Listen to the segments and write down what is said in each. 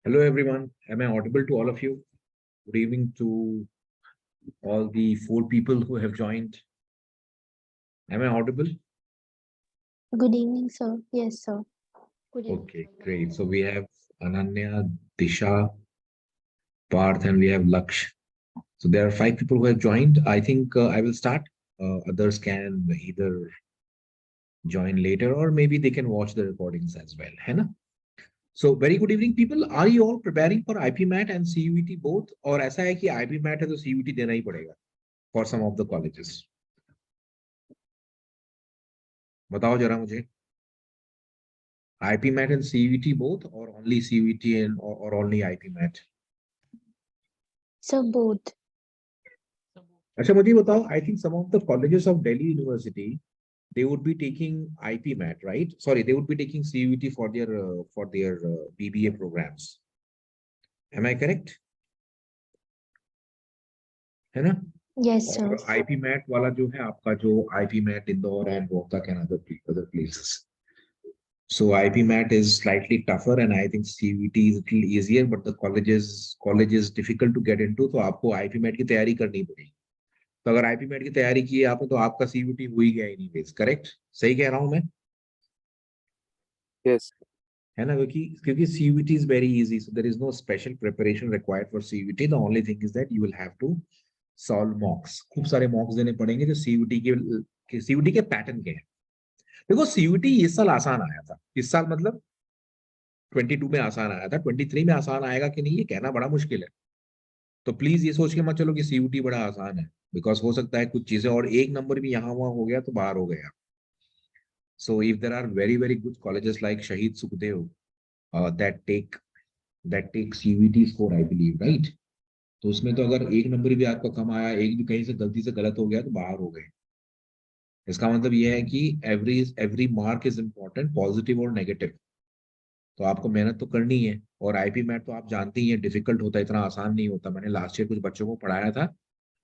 Hello, everyone. Am I audible to all of you? Good evening to all the four people who have joined. Am I audible? Good evening, sir. Yes, sir. Good evening, Okay, sir. Good great. evening. So we have Ananya, Disha, Parth, and we have Laksh. So there are five people who have joined. I think I will start. Others can either join later or maybe they can watch the recordings as well. है ना? So very good evening, people. Are you all preparing for IP MAT and CUET both? और ऐसा है कि IP MAT है तो CUET देना ही पड़ेगा for some of the colleges. बताओ जरा मुझे. IP MAT and CUET both, or only CUET or only IP MAT? Sir, both. अच्छा मुझे बताओ, I think some of the colleges of Delhi University, they would be taking IP MAT, right? Sorry, they would be taking CUET for their BBA programs. Am I correct? है ना? Yes, sir. और IP MAT वाला जो है आपका जो IP MAT Indore and Rohtak and other places. So IP MAT is slightly tougher and I think CUET is a little easier, but the college is difficult to get into. तो आपको IP MAT की तैयारी करनी पड़ेगी. तो अगर IP MAT की तैयारी की है आपने तो आपका CUET हो ही गया एनीवेज. करेक्ट? सही कह रहा हूं मैं? Yes. है ना? क्योंकि CUET is very easy, so there is no special preparation required for CUET. The only thing is that you will have to solve mocks. खूब सारे mocks देने पड़ेंगे जो CUET के पैटर्न के हैं. देखो CUET इस साल आसान आया था. इस साल मतलब 22 में आसान आया था. 23 में आसान आएगा कि नहीं ये कहना बड़ा मुश्किल है. तो प्लीज ये सोच के मत चलो कि CUET बड़ा आसान है, बिकॉज हो सकता है कुछ चीजें और एक नंबर भी यहाँ वहां हो गया तो बाहर हो गया. So if there are very very good colleges like Shaheed Sukhdev that take CUET score I believe, right? तो उसमें तो अगर एक नंबर भी आपका कम आया, एक भी कहीं से गलती से गलत हो गया तो बाहर हो गए. इसका मतलब ये है कि every mark is important, positive और नेगेटिव. तो आपको मेहनत तो करनी है. और IP मैट तो आप जानते ही हैं डिफिकल्ट होता है, इतना आसान नहीं होता. मैंने लास्ट ईयर कुछ बच्चों को पढ़ाया था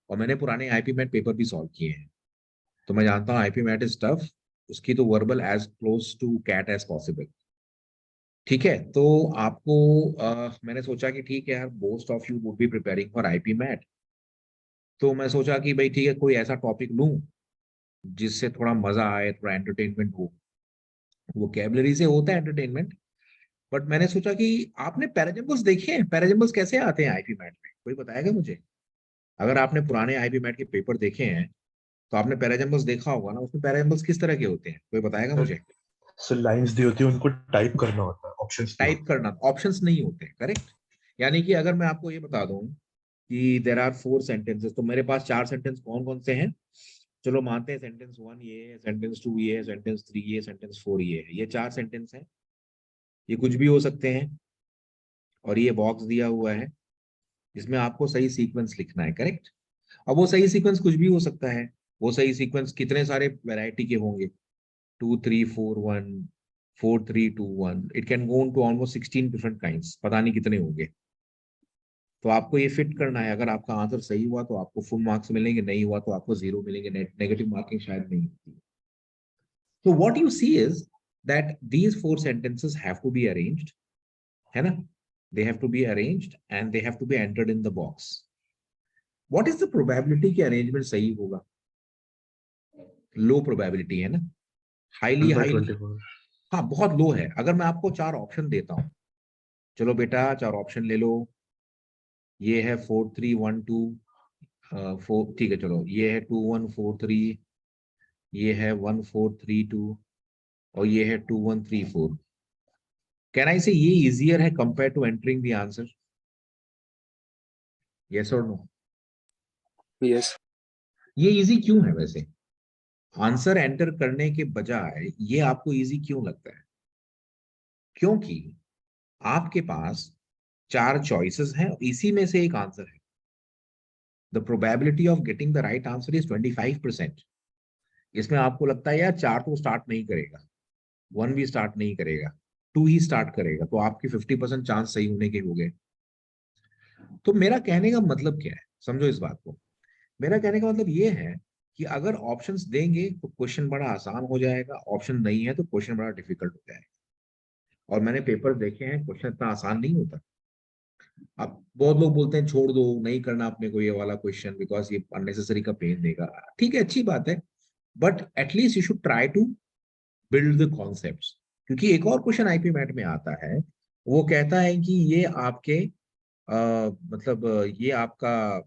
और मैंने पुराने IP मैट पेपर भी सॉल्व किए हैं, तो मैं जानता हूँ IP मैट इज टफ. उसकी तो verbal as close to CAT as possible. ठीक है, तो आपको मैंने सोचा कि ठीक है यार, most of you would be preparing for IP MAT. तो मैं सोचा कि भाई ठीक है, कोई ऐसा टॉपिक लूं जिससे थोड़ा मजा आए, थोड़ा एंटरटेनमेंट हो. वोकैबुलरी से होता है एंटरटेनमेंट, बट मैंने सोचा कि आपने पैराजम्बल्स देखे हैं? पैराजम्बल्स कैसे आते हैं IP मैट में, कोई बताएगा मुझे? अगर आपने पुराने IP मैट के पेपर देखे हैं तो आपने पैराजम्बल्स देखा होगा ना. उसमें पैराजम्बल्स किस तरह के होते हैं, कोई बताएगा मुझे? सर लाइंस दी होती है, उनको टाइप करना होता है, ऑप्शंस नहीं टाइप करना, ऑप्शंस नहीं होते. करेक्ट. यानी कि अगर मैं आपको ये बता दूं कि देर आर 4 सेंटेंसेस, तो मेरे पास 4 सेंटेंस कौन कौन से हैं? चलो मानते हैं सेंटेंस 1 ये है, सेंटेंस 2 ये है, सेंटेंस 3 ये, सेंटेंस 4 ये है. ये 4 सेंटेंस हैं. ये कुछ भी हो सकते हैं. और ये बॉक्स दिया हुआ है जिसमें आपको सही सीक्वेंस लिखना है. करेक्ट. अब वो सही सीक्वेंस कुछ भी हो सकता है. वो सही सीक्वेंस कितने सारे वैरायटी के होंगे? 2 3 4 1, 4 3 2 1. It can go to almost 16 different kinds. पता नहीं कितने होंगे. तो आपको ये फिट करना है. अगर आपका आंसर सही हुआ तो आपको फुल मार्क्स मिलेंगे, नहीं हुआ तो आपको 0 मिलेंगे. नेगेटिव मार्किंग शायद नहीं होती. तो what you see is that these 4 sentences have to be arranged, है ना? They have to be arranged and they have to be entered in the box. What is the probability कि arrangement सही होगा? Low probability है ना? Highly by highly 24. हाँ, बहुत लो है. अगर मैं आपको 4 ऑप्शन देता हूँ, चलो बेटा 4 ऑप्शन ले लो. ये है 4 3 1 2, 4. ठीक है, चलो ये है 2 1 4 3, ये है 1 4 3 2, और ये है 2 1 3 4. कैन आई से ये इजियर है compare to entering the answer? Yes और नो? Yes. ये इजी क्यों है वैसे? आंसर एंटर करने के बजाय ये आपको इजी क्यों लगता है? क्योंकि आपके पास 4 चॉइसेस हैं, इसी में से एक आंसर है. The probability of getting the right answer is 25%. इसमें आपको लगता है यार 4 तो स्टार्ट नहीं करेगा, 1 भी स्टार्ट नहीं करेगा, 2 ही स्टार्ट करेगा, तो आपकी 50% चांस सही होने के हो गए. तो मेरा कहने का मतलब क्या है, समझो इस बात को. मेरा कहने का मतलब ये है कि अगर ऑप्शंस देंगे तो क्वेश्चन बड़ा आसान हो जाएगा, ऑप्शन नहीं है तो क्वेश्चन बड़ा डिफिकल्ट हो जाएगा. और मैंने पेपर देखे हैं, क्वेश्चन इतना आसान नहीं होता. अब बहुत लोग बोलते हैं छोड़ दो, नहीं करना अपने को ये वाला क्वेश्चन बिकॉज ये अननेसेसरी का पेन देगा। ठीक है, अच्छी बात है, but at least you should try to build the concepts. क्योंकि एक और क्वेश्चन आईपी मैट में आता है, वो कहता है कि ये आपके मतलब ये आपका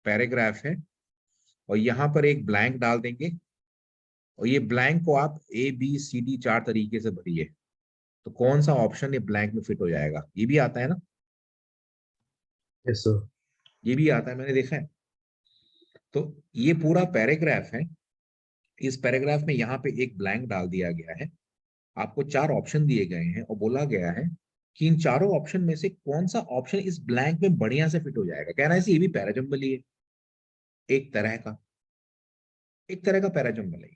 पैराग्राफ है और यहाँ पर एक ब्लैंक डाल देंगे और ये ब्लैंक को आप ABCD 4 तरीके से भरिए, तो कौन सा ऑप्शन ये ब्लैंक में फिट हो जाएगा? ये भी आता है ना, यस सर। ये भी आता है, मैंने देखा है। तो ये पूरा पैराग्राफ है, इस पैराग्राफ में यहाँ पे एक ब्लैंक डाल दिया गया है, आपको 4 ऑप्शन दिए गए हैं और बोला गया है कि इन चारों ऑप्शन में से कौन सा ऑप्शन इस ब्लैंक में बढ़िया से फिट हो जाएगा। कहना है ये भी पैराजम्बल ही है, एक तरह का, एक तरह का पैराजम्बल है ये।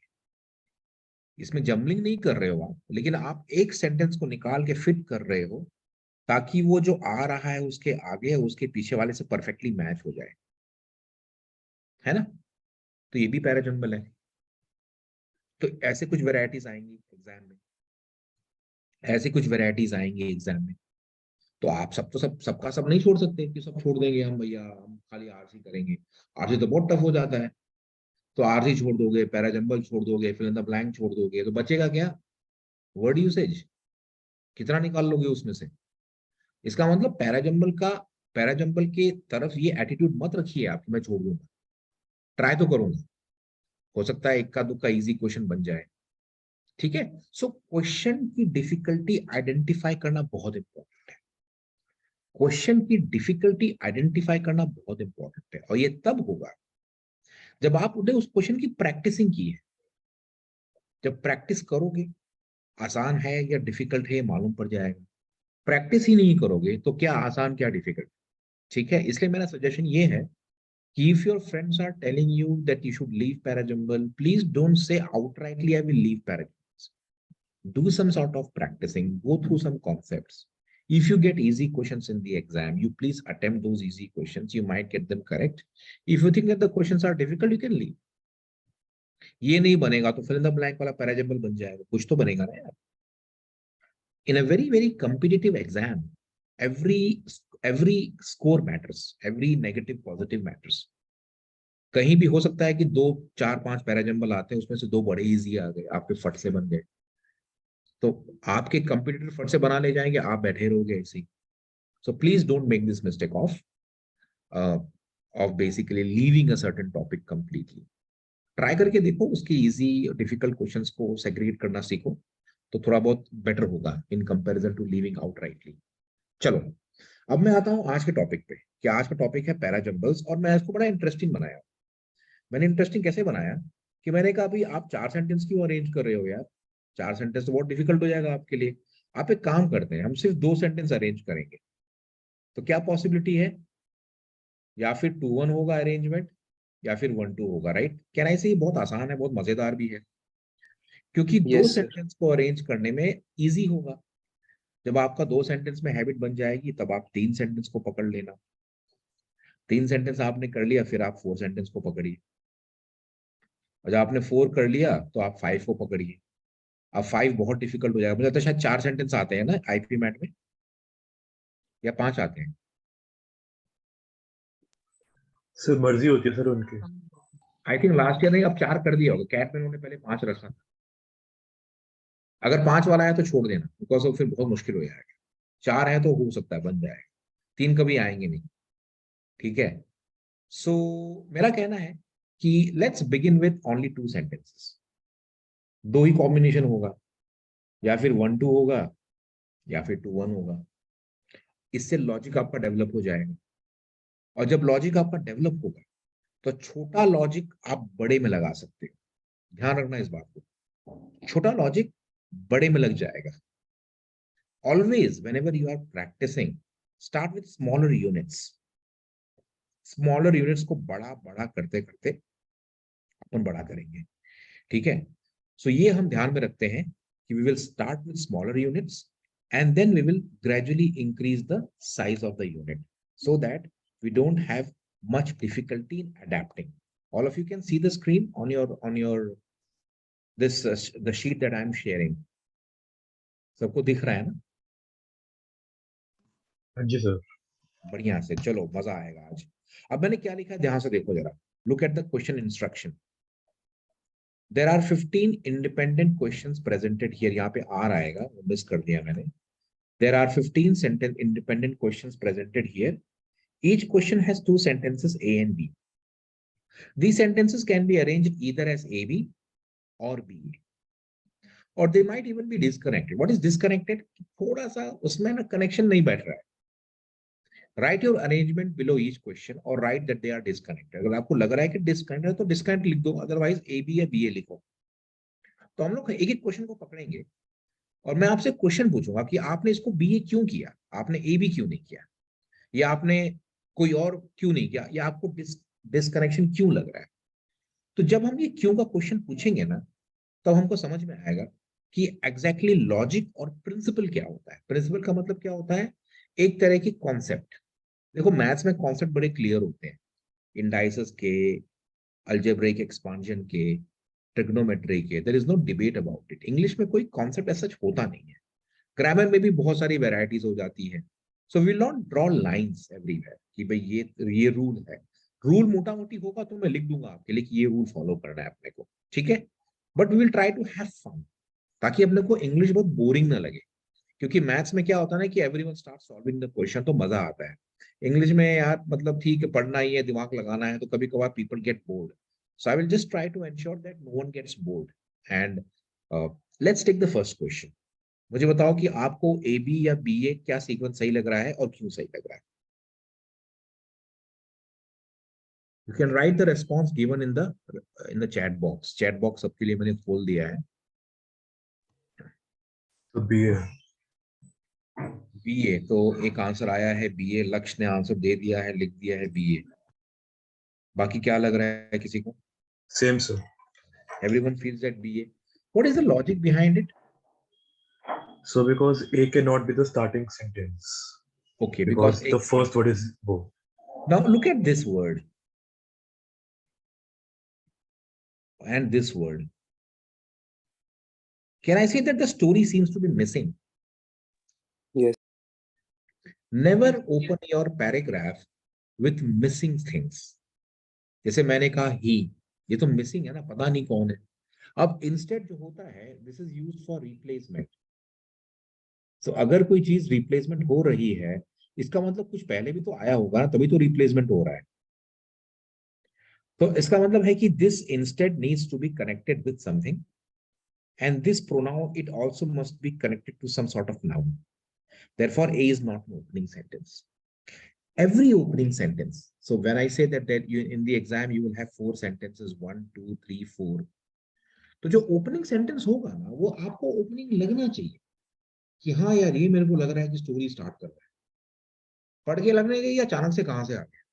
इसमें जम्बलिंग नहीं कर रहे हो आप, लेकिन आप एक सेंटेंस को निकाल के फिट कर रहे हो ताकि वो जो आ रहा है उसके आगे है उसके पीछे वाले से परफेक्टली मैच हो जाए, है ना? तो ये भी पैराजम्बल है। तो ऐसे कुछ वैरायटीज आएंगी एग्जाम में, ऐसी कुछ वैरायटीज आएंगी एग्जाम में। तो आप सब तो सबका सब नहीं छोड़ सकते कि सब छोड़ देंगे हम, भैया हम खाली आरसी करेंगे। आरसी तो बहुत टफ हो जाता है। तो आरसी छोड़ दोगे, पैराजम्बल छोड़ दोगे, फिल इन द ब्लैंक छोड़ दोगे, तो बचेगा क्या? वर्ड यूसेज कितना निकाल लोगे उसमें से? इसका मतलब पैराजम्बल के तरफ ये एटीट्यूड मत रखिए आप कि मैं छोड़ दूंगा। ट्राई तो करूंगा, हो सकता है इक्का दुक्का इजी क्वेश्चन बन जाए। ठीक है, सो क्वेश्चन की डिफिकल्टी आइडेंटिफाई करना बहुत इंपॉर्टेंट है। क्वेश्चन की डिफिकल्टी आइडेंटिफाई करना बहुत इंपॉर्टेंट है, और ये तब होगा जब आपने उस क्वेश्चन की प्रैक्टिसिंग की है। जब प्रैक्टिस करोगे, आसान है या डिफिकल्ट है ये मालूम पड़ जाएगा। प्रैक्टिस ही नहीं करोगे तो क्या आसान क्या डिफिकल्ट। ठीक है, इसलिए मेरा सजेशन ये है कि if your friends are telling you that you should leave parajumble, please don't say outrightly I will leave parajumble. Do some sort of practicing, go through some concepts. If you get easy questions in the exam, you please attempt those easy questions, you might get them correct. If you think that the questions are difficult, you can leave. ये नहीं बनेगा तो fill in the blank वाला parajumble बन जाएगा, कुछ तो बनेगा ना यार। In a very very competitive exam, every score matters, every negative positive matters. कहीं भी हो सकता है कि 2 4 5 पैराजम्बल आते हैं, उसमें से 2 बड़े इजी आ गए, आपके फट से बन गए, तो आपके कंपटीटर फट से बना ले जाएंगे, आप बैठे रहोगे ऐसे ही। So please don't make this mistake of basically leaving a certain topic completely. Try करके देखो, उसकी इजी और डिफिकल्ट क्वेश्चंस को सेग्रीगेट करना सीखो, तो थोड़ा बहुत बेटर होगा in comparison to leaving out rightly. चलो, अब मैं आता हूँ आज के टॉपिक पे, कि आज का टॉपिक है पैराजम्बल्स, और मैं इसको बड़ा इंटरेस्टिंग बनाया। मैंने इंटरेस्टिंग कैसे बनाया कि मैंने कहा भाई आप 4 सेंटेंस क्यों अरेंज कर रहे हो यार? 4 सेंटेंस तो बहुत डिफिकल्ट हो जाएगा आपके लिए। आप एक काम करते हैं, हम सिर्फ 2 सेंटेंस अरेंज करेंगे। तो क्या पॉसिबिलिटी है? या फिर 2-1 होगा अरेंजमेंट, या फिर 1-2 होगा, राइट? कहना ऐसे ही बहुत आसान है, बहुत मजेदार भी है, क्योंकि 2 यस सर। सेंटेंस को अरेंज करने में इजी होगा। जब आपका 2 सेंटेंस में हैबिट बन जाएगी तब आप 3 सेंटेंस को पकड़ लेना। 3 सेंटेंस आपने कर लिया, फिर आप 4 सेंटेंस को पकड़िए, और जब आपने 4 कर लिया तो आप 5 को पकड़िए। अब 5 बहुत डिफिकल्ट हो जाएगा, मुझे लगता है शायद 4 सेंटेंस आते हैं ना आईपी मैट में, या 5 आते हैं? सर मर्जी होती है सर उनकी। आई थिंक लास्ट ईयर नहीं, अब 4 कर दिया होगा, कैट में उन्होंने पहले 5 रखा था। अगर 5 वाला है तो छोड़ देना, बिकॉज वो फिर बहुत मुश्किल हो जाएगा। 4 है तो हो सकता है बन जाएगा, 3 कभी आएंगे नहीं। ठीक है, सो मेरा कहना है कि let's begin with only 2 sentences. 2 he combination होगा, या फिर 1-2 होगा, या फिर 2-1 होगा। इससे लॉजिक आपका डेवलप हो जाएगा, और जब लॉजिक आपका डेवलप होगा तो छोटा लॉजिक आप बड़े में लगा सकते हो। ध्यान रखना इस बात को, छोटा लॉजिक बड़े में लग जाएगा। Always whenever you are practising, start with smaller units. Smaller units को बड़ा बड़ा करते करते अपन बड़ा करेंगे। ठीक है, सो ये हम ध्यान में रखते हैं कि we will start with smaller units and then we will gradually increase the size of the unit so that we don't have much difficulty in adapting. All of you can see the screen on your this the sheet that I am sharing. सबको दिख रहा है ना? हाँ जी sir. बढ़िया से, चलो मजा आएगा आज। अब मैंने क्या लिखा है ध्यान से देखो जरा, look at the question instruction. There are 15 independent questions presented here, यहाँ पे आर आएगा, वो मिस कर दिया मैंने। There are 15 sentence independent questions presented here. Each question has two sentences A and B. These sentences can be arranged either as AB or BA, or they might even be disconnected. What is disconnected? थोड़ा सा उसमें ना connection नहीं बैठ रहा है। Write your arrangement below each question or write that they are disconnected. अगर आपको लग रहा है कि disconnected है तो disconnect लिख दो, otherwise AB या BA लिखो। तो हम लोग एक एक क्वेश्चन को पकड़ेंगे और मैं आपसे क्वेश्चन पूछूंगा कि आपने इसको BA क्यों किया, आपने AB क्यों नहीं किया, या आपने कोई और क्यों नहीं किया, या आपको डिस्कनेक्शन क्यों लग रहा है। तो जब हम ये क्यों का क्वेश्चन पूछेंगे ना, तब हमको समझ में आएगा कि एग्जैक्टली लॉजिक और प्रिंसिपल क्या होता है। प्रिंसिपल का मतलब क्या होता है, एक तरह की कॉन्सेप्ट। देखो मैथ्स में कॉन्सेप्ट बड़े क्लियर होते हैं, इंडाइसेस के, अलजेब्रिक एक्सपांशन के, ट्रिग्नोमेट्री के, there is no debate about it. English में कोई कॉन्सेप्ट ऐसा होता नहीं है। ग्रामर में भी बहुत सारी वेराइटीज हो जाती है। So we not draw lines everywhere कि भाई ये रूल है। रूल मोटा मोटी होगा तो मैं लिख दूंगा आपके लिए कि ये रूल फॉलो करना है अपने को, ठीक है। But we will try to have fun, ताकि अपने को इंग्लिश बहुत बोरिंग ना लगे। क्योंकि मैथ्स में क्या होता है ना कि everyone start solving the question, तो मजा आता है। इंग्लिश में यार मतलब ठीक है, पढ़ना ही है, दिमाग लगाना है, तो कभी कभार people get bored. So I will just try to ensure that no one gets bored. And let's take the first question. मुझे बताओ कि आपको ए बी या बी ए क्या सीक्वेंस सही लग रहा है और क्यों सही लग रहा है। You can write the response given in the chat box. Chat box सबके लिए मैंने खोल दिया है। तो BA। बीए, तो एक आंसर आया है बीए, लक्ष्य ने आंसर दे दिया है, लिख दिया है बीए। बाकी क्या लग रहा है किसी को? Same sir. Everyone feels that BA. What is the logic behind it? So because A cannot be the starting sentence Okay, because because the first word is वो. now look at this word and this word. Can I say that the story seems to be missing? Yes. Never open your paragraph with missing things. जैसे मैंने कहा ही, ये तो missing है ना, पता नहीं कौन है। अब इंस्टेड जो होता है, this is used for replacement. तो अगर कोई चीज रिप्लेसमेंट हो रही है, इसका मतलब कुछ पहले भी तो आया होगा ना, तभी तो रिप्लेसमेंट हो रहा है। तो इसका मतलब है कि this instead needs to be connected with something, and this pronoun it also must be connected to some sort of noun. Therefore A is not an opening sentence. Every opening sentence, so when I say that you in the exam you will have 4 sentences, 1 2 3 4, तो जो opening sentence होगा ना, वो आपको opening लगना चाहिए कि हाँ यार ये मेरे को लग रहा है कि स्टोरी स्टार्ट कर रहा है। पढ़ के लगने गई या अचानक से कहां से आ गया।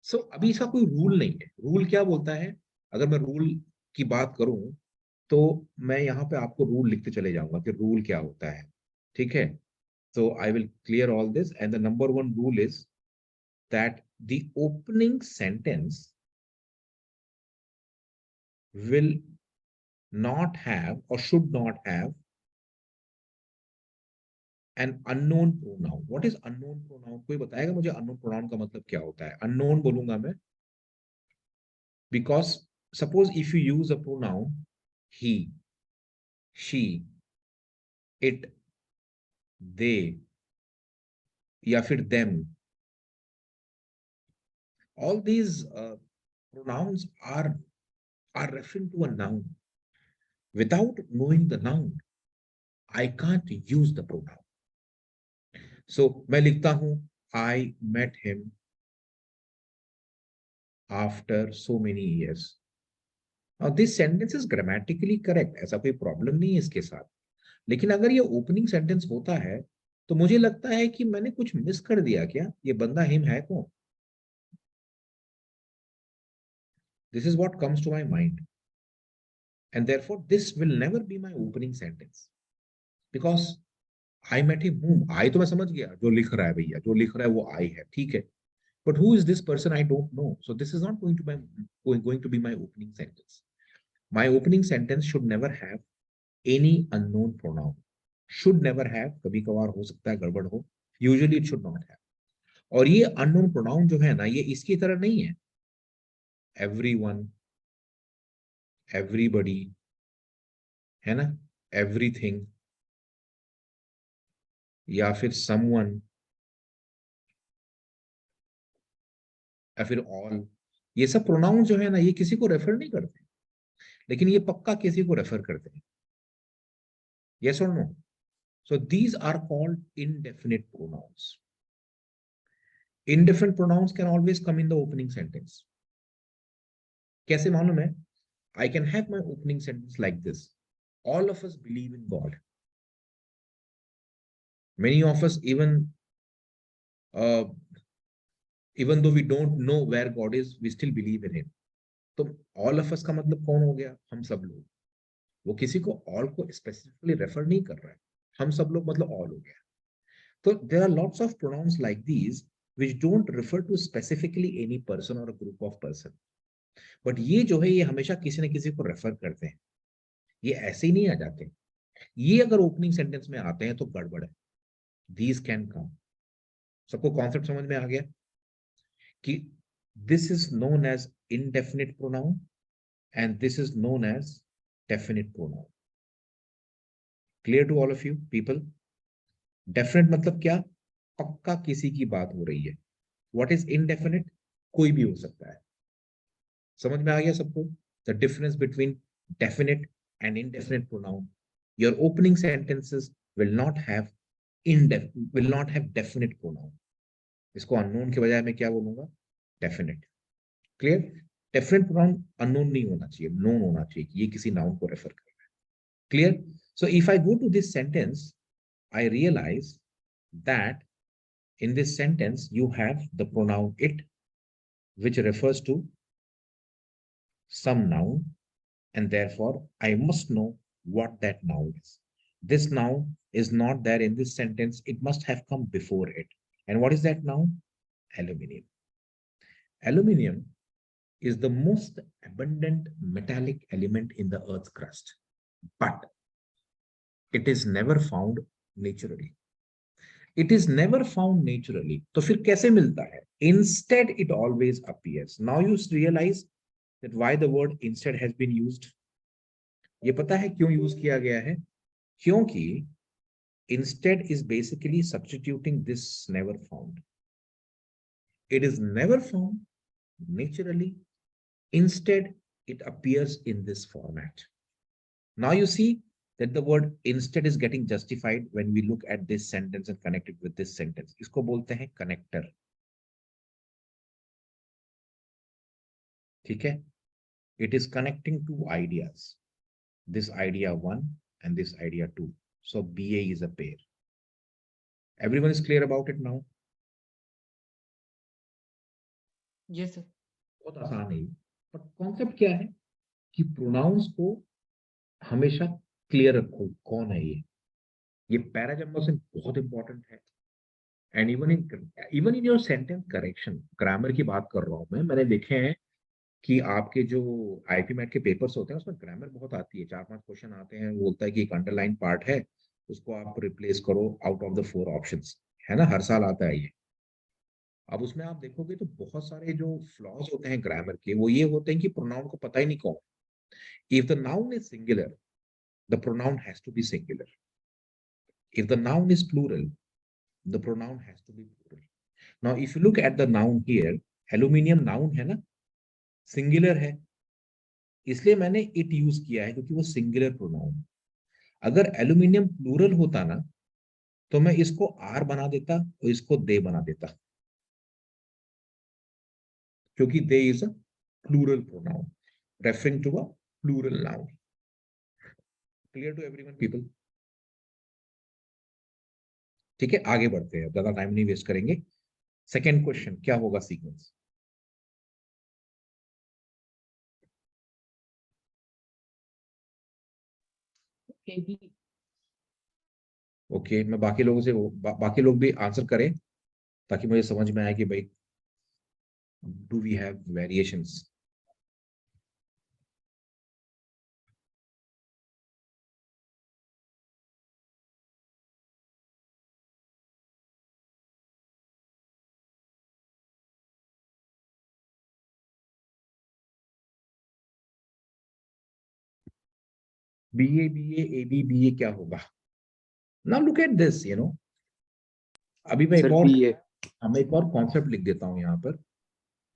सो अभी इसका कोई रूल नहीं है। रूल क्या बोलता है, अगर मैं रूल की बात करूं तो मैं यहाँ पे आपको रूल लिखते चले जाऊंगा कि रूल क्या होता है, ठीक है। So I will clear all this, and the number one rule is that the opening sentence will not have or should not have an unknown pronoun. What is unknown pronoun? कोई बताएगा मुझे unknown pronoun का मतलब क्या होता है? Unknown बोलूंगा मैं because suppose if you use a pronoun he, she, it, they या फिर them, all these pronouns are referring to a noun. Without knowing the noun, I can't use the pronoun. So मैं लिखता हूं I met him after so many years. Now this sentence is grammatically correct, ऐसा कोई problem नहीं है इसके साथ। लेकिन अगर ये ओपनिंग सेंटेंस होता है तो मुझे लगता है कि मैंने कुछ मिस कर दिया क्या, ये बंदा हिम है कौन। This is what comes to my mind, and therefore this will never be my opening sentence because I met him whom, I तो मैं समझ गया जो लिख रहा है भैया, जो लिख रहा है वो I है, ठीक है। But who is this person? I don't know. So this is not going to be my opening sentence. My opening sentence should never have any unknown pronoun. Should never have, कभी कभार हो सकता है गड़बड़ हो, usually it should not have. और ये unknown pronoun जो है ना, ये इसकी तरह नहीं है, एवरीवन, एवरीबॉडी, है ना, एवरीथिंग, या फिर समवन, या फिर ऑल। ये सब प्रोनाउन जो है ना, ये किसी को रेफर नहीं करते, लेकिन ये पक्का किसी को रेफर करते हैं। यस और no? So these are called indefinite pronouns. Indefinite pronouns can always come in the opening sentence. कैसे मालूम है? I can have my opening sentence like this: all of us believe in God. Many of us uh, even though we don't know where God is, we still believe in him. तो all of us का मतलब कौन हो गया? हम सब लोग। वो किसी को all को specifically refer नहीं कर रहा है, हम सब लोग मतलब all हो गया। So there are lots of pronouns like these which don't refer to specifically any person or a group of person. But ये जो है, ये हमेशा किसी न किसी को रेफर करते हैं, ये ऐसे ही नहीं आ जाते। ये अगर ओपनिंग सेंटेंस में आते हैं तो गड़बड़ है। These can come. सबको कॉन्सेप्ट समझ में आ गया कि this is known as indefinite pronoun and this is known as definite pronoun. Clear to all of you people? Definite मतलब क्या? पक्का किसी की बात हो रही है। What is indefinite? कोई भी हो सकता है। समझ में आ गया सबको the difference between definite and indefinite pronoun? Your opening sentences will not have definite pronoun. इसको unknown के बजाय मैं क्या बोलूंगा? Definite. Clear? Definite pronoun unknown नहीं होना चाहिए, known होना चाहिए कि ये किसी noun को refer कर रहा है। Clear? So if I go to this sentence, I realize that in this sentence you have the pronoun it, which refers to some noun, and therefore I must know what that noun is. This noun is not there in this sentence. It must have come before it. And what is that noun? Aluminium. Aluminium is the most abundant metallic element in the Earth's crust, but it is never found naturally. It is never found naturally. तो फिर कैसे मिलता है? Instead, it always appears. Now you realize that why the word instead has been used. ये पता है क्यों use किया गया है? क्योंकि instead is basically substituting this never found. It is never found naturally. Instead, it appears in this format. Now you see that the word instead is getting justified when we look at this sentence and connect it with this sentence. इसको बोलते हैं connector. ठीक है? It is connecting two ideas. This idea 1 and this idea 2. So BA is a pair. Everyone is clear about it now? Yes, sir. बहुत आसान है, but concept क्या है कि प्रोनाउंस को हमेशा क्लियर रखो, कौन है ये पैराजम्बस बहुत इंपॉर्टेंट है। And even in your sentence correction, grammar की बात कर रहा हूं मैं, मैंने देखे हैं कि आपके जो आईपी मैट के पेपर्स होते हैं उसमें ग्रामर बहुत आती है, 4-5 क्वेश्चन आते हैं, वो बोलता है कि एक अंडरलाइन पार्ट है, उसको आप रिप्लेस करो आउट ऑफ द 4 ऑप्शंस, है ना, हर साल आता है ये। अब उसमें आप देखोगे तो बहुत सारे जो फ्लॉज होते हैं ग्रामर के, वो ये होते हैं कि प्रोनाउन को पता ही नहीं कौन। If the noun is singular, the pronoun has to be singular. If the noun is plural, the pronoun has to be plural. Now if you look at the noun here, aluminium noun है ना, singular है, इसलिए मैंने it use किया है क्योंकि वो singular pronoun. अगर एल्यूमिनियम प्लूरल होता ना, तो मैं इसको आर बना देता और इसको दे बना देता, क्योंकि they is a plural pronoun referring to a plural noun. Clear to everyone people? ठीक है, आगे बढ़ते हैं, ज्यादा टाइम नहीं वेस्ट करेंगे। सेकेंड क्वेश्चन क्या होगा सीक्वेंस? AB. ओके, मैं बाकी लोगों से बाकी लोग भी आंसर करें ताकि मुझे समझ में आए कि भाई do we have variations. BA क्या होगा? Now look at this, अभी मैं सर BA एक और कॉन्सेप्ट लिख देता हूं यहाँ पर,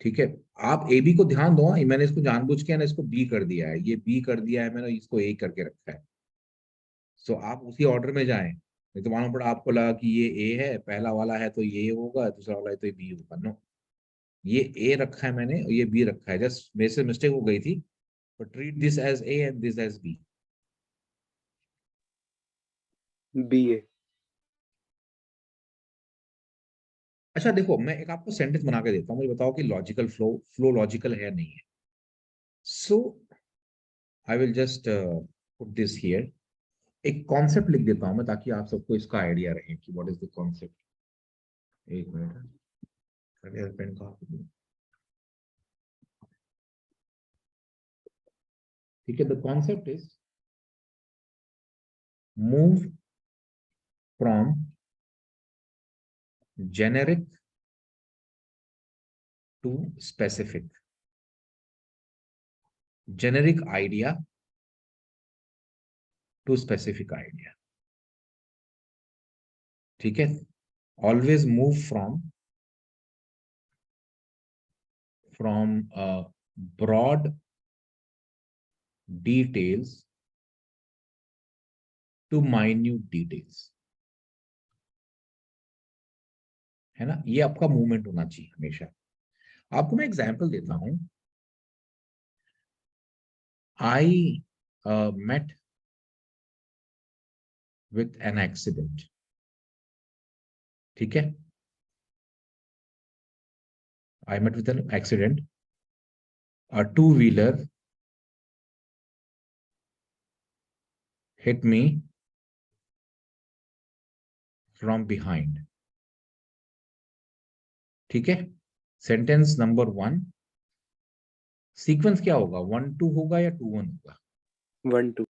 ठीक है? आप AB को ध्यान दो, मैंने इसको जानबूझ के ना इसको B कर दिया है, ये B कर दिया है मैंने, इसको A करके रखा है। सो आप उसी ऑर्डर में जाएं, नहीं तो मालूम पड़ा आपको लगा कि ये A है, पहला वाला है तो ये होगा, दूसरा वाला है तो ये B होगा। नो, ये A रखा है मैंने और ये B रखा है, जस्ट मेरे से मिस्टेक हो गई थी, but treat this as A and this as B. BA अच्छा देखो, मैं एक आपको सेंटेंस बना के देता हूँ, मुझे बताओ कि लॉजिकल फ्लो लॉजिकल है नहीं है। So I will just put this here, एक कॉन्सेप्ट लिख देता हूं मैं ताकि आप सबको इसका आइडिया रहे कि व्हाट इज द कॉन्सेप्ट। एक मिनट, पेन कहाँ पे दिया? ठीक है, the concept is move from generic to specific, generic idea to specific idea. ठीक है, always move from broad details to minute details, है ना? ये आपका मूवमेंट होना चाहिए हमेशा। आपको मैं एग्जांपल देता हूं, I met with an accident, ठीक है? I met with an accident, a two-wheeler hit me from behind, ठीक है? सेंटेंस नंबर 1, सीक्वेंस क्या होगा? 1-2 होगा या 2-1 होगा? 1-2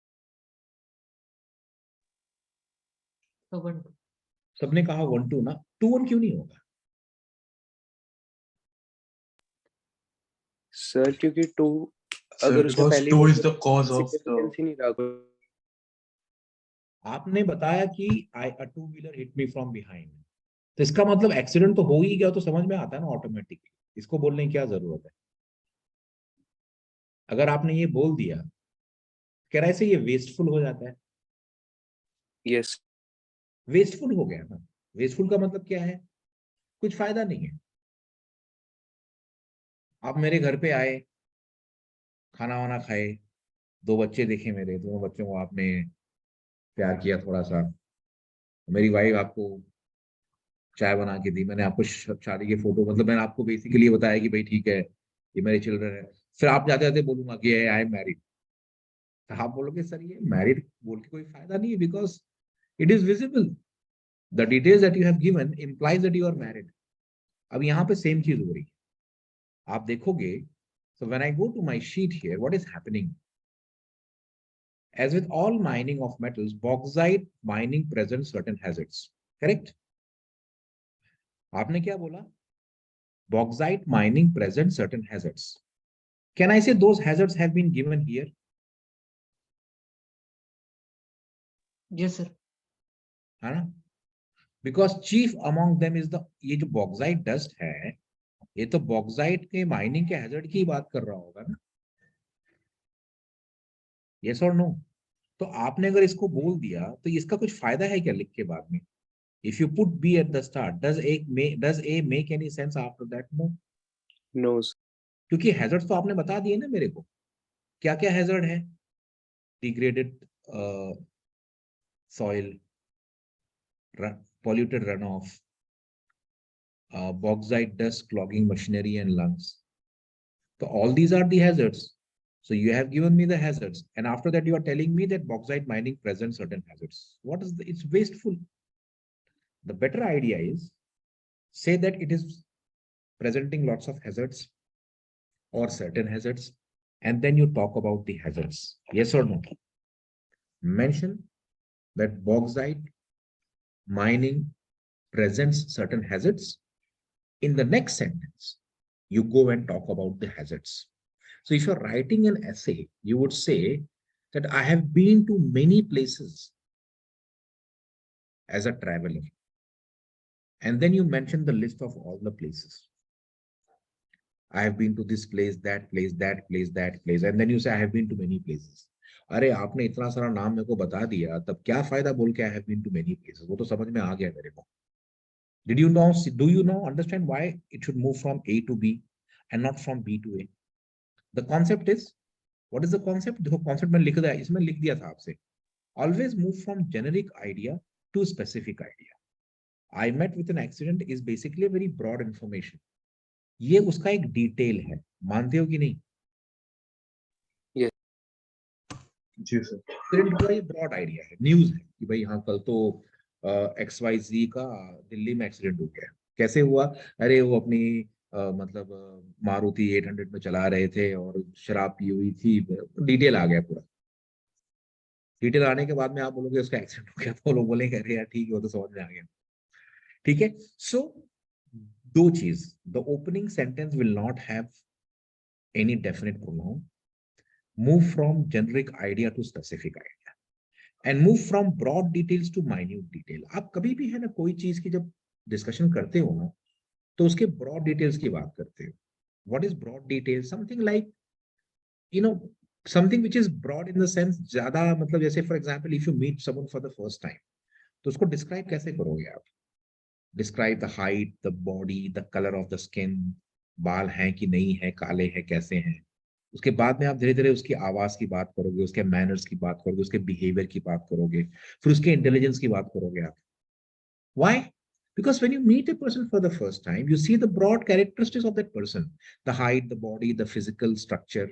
So 1, 2. सबने कहा 1-2 ना, 2-1 क्यों नहीं होगा? सर क्योंकि 2 Sir, अगर उसने because पहले 2 बोल is दिया the cause of the. significance ही नहीं रहा कोई। आपने बताया कि a two-wheeler hit me from behind, तो इसका मतलब एक्सीडेंट तो हो ही गया, तो समझ में आता है ना ऑटोमेटिकली, इसको बोलने की क्या जरूरत है? अगर आपने ये बोल दिया, कह रहा है से ये वेस्टफुल हो जाता है, यस वेस्टफुल हो गया ना। वेस्टफुल का मतलब क्या है? कुछ फायदा नहीं है। आप मेरे घर पे आए, खाना वाना खाए, 2 बच्चे देखे मेरे, 2 बच्चों को आपने प्यार किया थोड़ा सा, मेरी वाइफ आपको चाय बना के दी, मैंने आपको शादी के फोटो, मतलब मैंने आपको बेसिकली बताया कि भाई ठीक है ये मेरे चिल्ड्रन है, फिर आप जाते जाते बोलूंगा कि आई एम मैरिड, तो आप बोलोगे सर ये मैरिड बोल के कोई फायदा नहीं है, because it is visible, the details that you have given implies that you are married. अब यहाँ पे सेम चीज हो रही है, आप देखोगे। So when I go to my sheet here, what is happening? As with all mining of metals, bauxite mining presents certain hazards. Correct? आपने क्या बोला? Bauxite mining presents certain hazards. Can I say those hazards have been given here? Yes, sir. है ना? Because chief among them is the, ये जो bauxite dust है, ये तो bauxite के mining के hazard की बात कर रहा होगा ना? Yes or no? तो आपने अगर इसको बोल दिया तो इसका कुछ फायदा है क्या लिख के बाद में? If you put B at the start, does A make any sense after that? No. No क्योंकि हैजर्ड्स तो आपने बता दिए ना मेरे को, क्या क्या हैजर्ड है? Degraded soil, polluted runoff, bauxite dust clogging machinery and lungs. So all these are the hazards. So you have given me the hazards, and after that you are telling me that bauxite mining presents certain hazards. What is it's wasteful. The better idea is say that it is presenting lots of hazards or certain hazards, and then you talk about the hazards. Yes or no? Mention that bauxite mining presents certain hazards. In the next sentence, you go and talk about the hazards. So if you're writing an essay, you would say that I have been to many places as a traveler. And then you mention the list of all the places. I have been to this place, that place, that place, that place. And then you say, I have been to many places. अरे आपने इतना सारा नाम मेरे को बता दिया, तब क्या फायदा बोल के I have been to many places? वो तो समझ में आ गया मेरे को. Did you know, do you know, understand why it should move from A to B and not from B to A? The concept is, what is the concept? देखो concept मैंने लिख दिया, इसमें लिख दिया था आपसे. Always move from generic idea to specific idea. I met with an accident is basically a very broad information. ये उसका एक डिटेल है, मानते हो कि नहीं? जी सर. एक्सीडेंट का ये ब्रॉड आइडिया है, न्यूज है कि भाई हाँ कल तो XYZ का दिल्ली में एक्सीडेंट हो गया. कैसे हुआ? अरे वो अपनी मतलब मारुति 800 में चला रहे थे और शराब पी हुई थी. डिटेल आ गया पूरा. डिटेल आने के बाद में आप बोलोगे उसका एक्सीडेंट हो गया, तो लोग बोलेंगे अरे यार ठीक है, वो तो समझ में आ गया. ठीक है. सो दो चीज, the opening sentence will not have any definite pronoun. Move from generic idea to specific idea and move from broad details to minute detail. आप कभी भी है ना कोई चीज की जब डिस्कशन करते हो ना, तो उसके broad details की बात करते हो. What is broad detail? Something like, you know, something which is broad in the sense ज्यादा मतलब जैसे for example if you meet someone for the first time, तो उसको describe कैसे करोगे आप? Describe the height, the body, the color of the skin, बाल हैं कि नहीं है, काले हैं कैसे हैं. उसके बाद में आप धीरे धीरे उसकी आवाज की बात करोगे, उसके मैनर्स की बात करोगे, उसके बिहेवियर की बात करोगे, फिर उसके इंटेलिजेंस की बात करोगे आप. Why? Because when you meet a person for the first time, you see the broad characteristics of that person, the height, the body, the physical structure,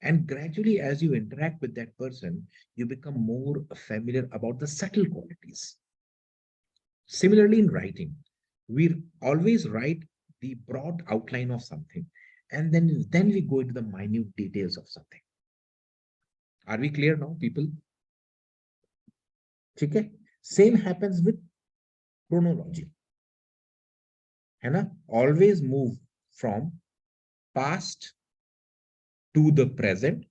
and gradually as you interact with that person, you become more familiar about the subtle qualities. Similarly in writing, we always write the broad outline of something, and then we go into the minute details of something. Are we clear now, people? ठीक है. Same happens with chronology, है ना? Always move from past to the present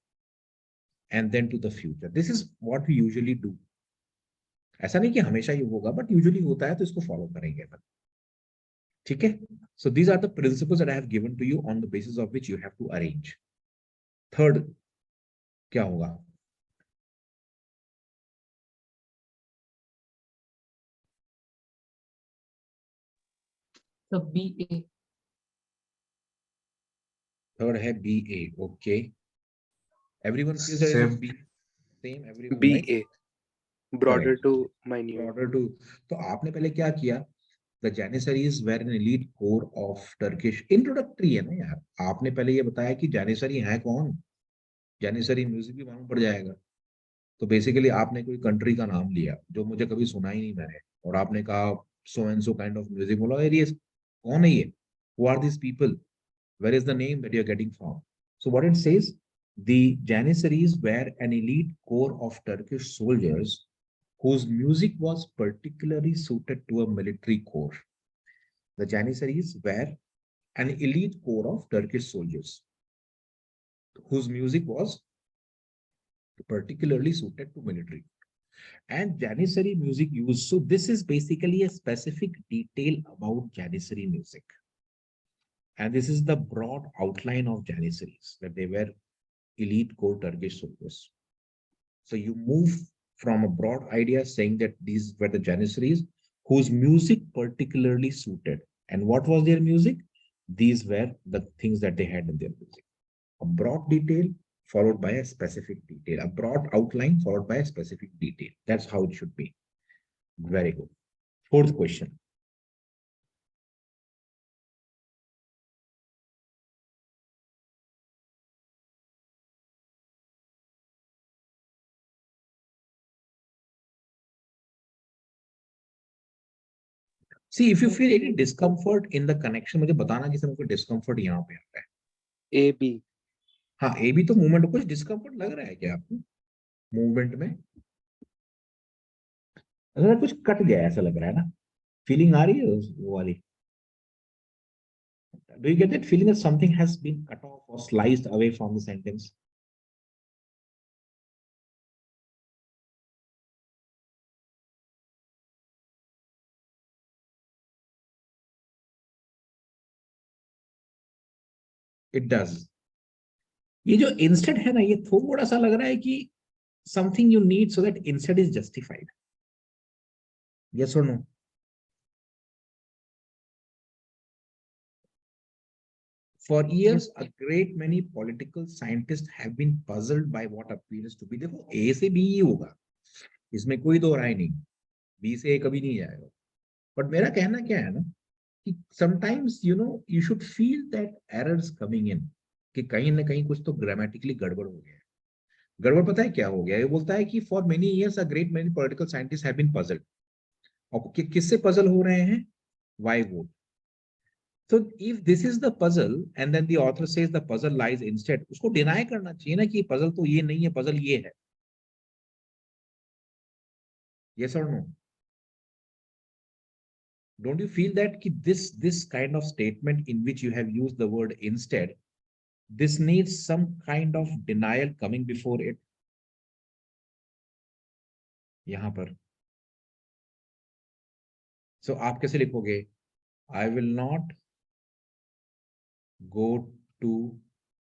and then to the future. This is what we usually do. ऐसा नहीं कि हमेशा ये होगा, but usually होता है, तो इसको follow करेंगे अपन. ठीक है. So these are the principles that I have given to you on the basis of which you have to arrange. Third, क्या होगा? So BA. Third है BA. Okay. Everyone feels that Same. B. Same everyone, right? BA. Broader Correct. to minute. Broader to. तो आपने पहले क्या किया? The Janissaries were an elite core of Turkish. Introductory है ना यार. आपने पहले ये बताया कि Janissary है कौन? Janissary म्यूजिक भी मालूम पड़ जाएगा. तो बेसिकली आपने कोई कंट्री का नाम लिया जो मुझे कभी सुना ही नहीं मैंने, और आपने कहा so and so kind of music. बोला यार ये कौन है ये? Who are these people? Where is the name that you're getting from? So what it says, the Janissaries were an elite core of Turkish soldiers whose music was particularly suited to a military corps. The Janissaries were an elite core of Turkish soldiers whose music was particularly suited to military. And Janissary music use. So this is basically a specific detail about Janissary music. And this is the broad outline of Janissaries, that they were elite core Turkish soldiers. So you move from a broad idea saying that these were the Janissaries whose music particularly suited. And what was their music? These were the things that they had in their music. A broad detail followed by a specific detail, a broad outline followed by a specific detail. That's how it should be. Very good. Fourth question. See, if you feel any discomfort in the connection, मुझे बताना कि sir discomfort यहाँ पे आता है. AB. हाँ, AB तो movement कुछ discomfort लग रहा है क्या आपको? Movement में? अगर कुछ कट गया ऐसा लग रहा है ना? Feeling आ रही है वो वाली? Do you get that feeling that something has been cut off or sliced away from the sentence? It does. ये जो इंस्टेड है ना, ये थोड़ा सा लग रहा है कि something you need so that instead is justified. Yes और no? For years, a great many political scientists have been puzzled by what appears to be, देखो A से B ही होगा, इसमें कोई दो राय नहीं, B से A कभी नहीं जाएगा। बट मेरा कहना क्या है ना कि sometimes you should feel that errors coming in, कि कहीं ना कहीं कुछ तो ग्रामेटिकली गड़बड़ हो गया है। गड़बड़ पता है क्या हो गया? ये बोलता है कि for many years a great many political scientists have been puzzled, और किससे पजल हो रहे हैं? Why vote? So if this is the puzzle and then the author says the puzzle lies instead, उसको deny करना चाहिए ना कि puzzle तो ये नहीं है, puzzle ये है। Yes or no? Don't you feel that कि this kind of statement in which you have used the word instead, this needs some kind of denial coming before it? यहाँ पर so आप कैसे लिखोगे? I will not go to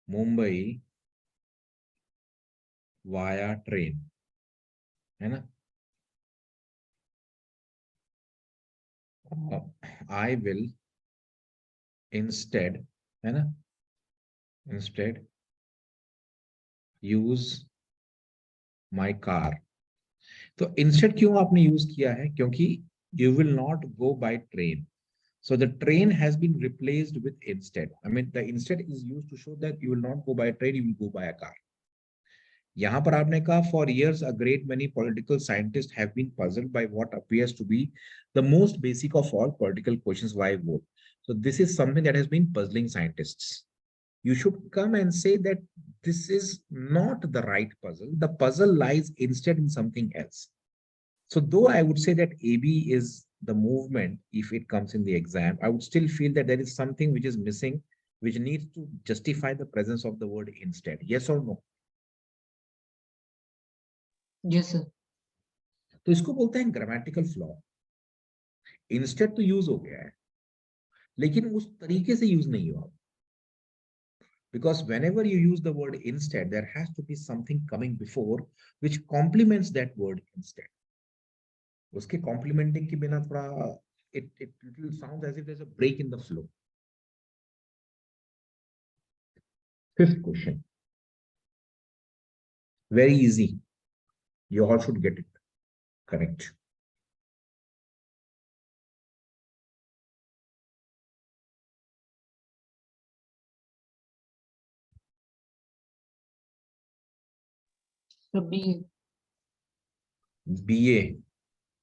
Mumbai via train, है ना? I will instead, है ना? Instead use my car. तो instead क्यों आपने यूज किया है? क्योंकि you will not go by train. So the train has been replaced with instead. I mean, the instead is used to show that you will not go by train, you will go by a car. यहाँ पर आपने कहा for years a great many political scientists have been puzzled by what appears to be the most basic of all political questions, why vote. So this is something that has been puzzling scientists. You should come and say that this is not the right puzzle. The puzzle lies instead in something else. So though I would say that AB is the movement, if it comes in the exam, I would still feel that there is something which is missing, which needs to justify the presence of the word instead. Yes or no? Yes, sir. तो इसको बोलते हैं grammatical flaw. Instead तो use हो गया है, लेकिन उस तरीके से यूज नहीं हुआ। Because whenever you use the word instead, there has to be something coming before which complements that word instead. उसके complementing के बिना थोड़ा it will sound as if there's a break in the flow. Fifth question. Very easy. You all should get it correct. So B. BA.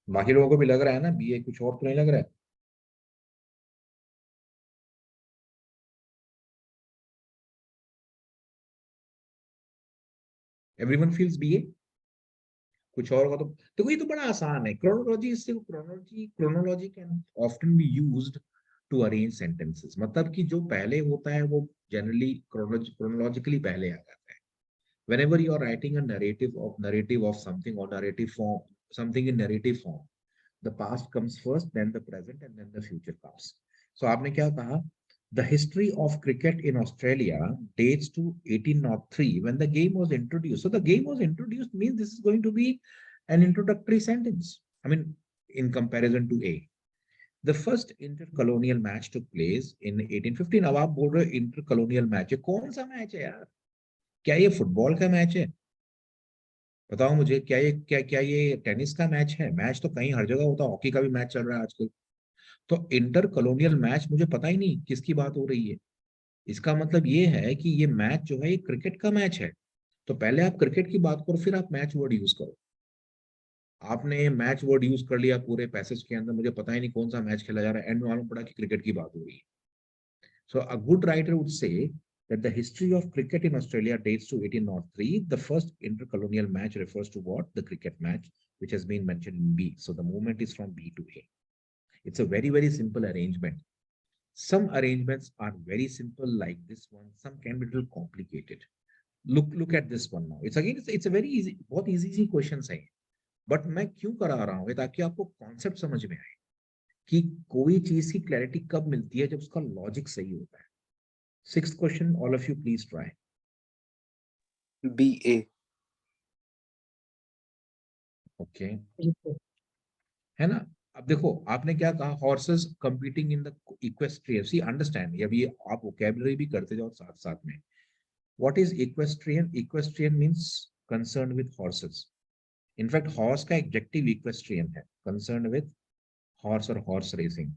बाकी लोगों को भी लग रहा है ना BA, कुछ और तो नहीं लग रहा है? Everyone feels BA? कुछ और होगा तो देखो ये तो बड़ा आसान है। क्रोनोलॉजी, इससे chronology can often be used to arrange sentences. मतलब कि जो पहले होता है वो जनरली क्रोनोलॉजिकली पहले आ जाता है। Whenever you are writing a narrative of something or narrative form, something in narrative form, the past comes first, then the present, and then the future comes. So आपने क्या कहा? The history of cricket in Australia dates to 1803 when the game was introduced. So the game was introduced means this is going to be an introductory sentence. I mean, in comparison to A. The first intercolonial match took place in 1815. अब आप बोल रहे हो intercolonial match है, कौन सा match है यार? क्या ये फुटबॉल का मैच है? बताओ मुझे, क्या ये टेनिस का मैच है? मैच तो कहीं हर जगह होता है, हॉकी का भी मैच चल रहा है आजकल। तो इंटर कॉलोनियल मैच मुझे पता ही नहीं किसकी बात हो रही है। इसका मतलब ये है कि ये मैच जो है ये क्रिकेट का मैच है। तो पहले आप क्रिकेट की बात करो, फिर आप मैच वर्ड यूज करो। आपने मैच वर्ड यूज कर लिया पूरे पैसेज के अंदर, मुझे पता ही नहीं कौन सा मैच खेला जा रहा है, एंड में मालूम पड़ा कि क्रिकेट की बात हो रही है। So a good writer would say that the history of cricket in Australia dates to 1803. The first intercolonial match refers to what? The cricket match, which has been mentioned in B. So the movement is from B to A. It's a very, very simple arrangement. Some arrangements are very simple like this one. Some can be a little complicated. Look at this one now. It's a very easy, बहुत easy questions है. But मैं क्यों करा रहा हूँ ताकि आपको concept समझ में आए कि कोई चीज की क्लैरिटी कब मिलती है, जब उसका लॉजिक सही होता है। Sixth question, all of you please try. BA. Okay. yes, sir. है ना? अब देखो आपने क्या कहा, horses competing in the equestrian. See understand, अभी आप वोकैबुलरी भी करते जाओ साथ साथ में. What is equestrian? Equestrian means concern with horses. In fact horse का एडजेक्टिव इक्वेस्ट्रियन है, कंसर्न विद हॉर्स और horse racing.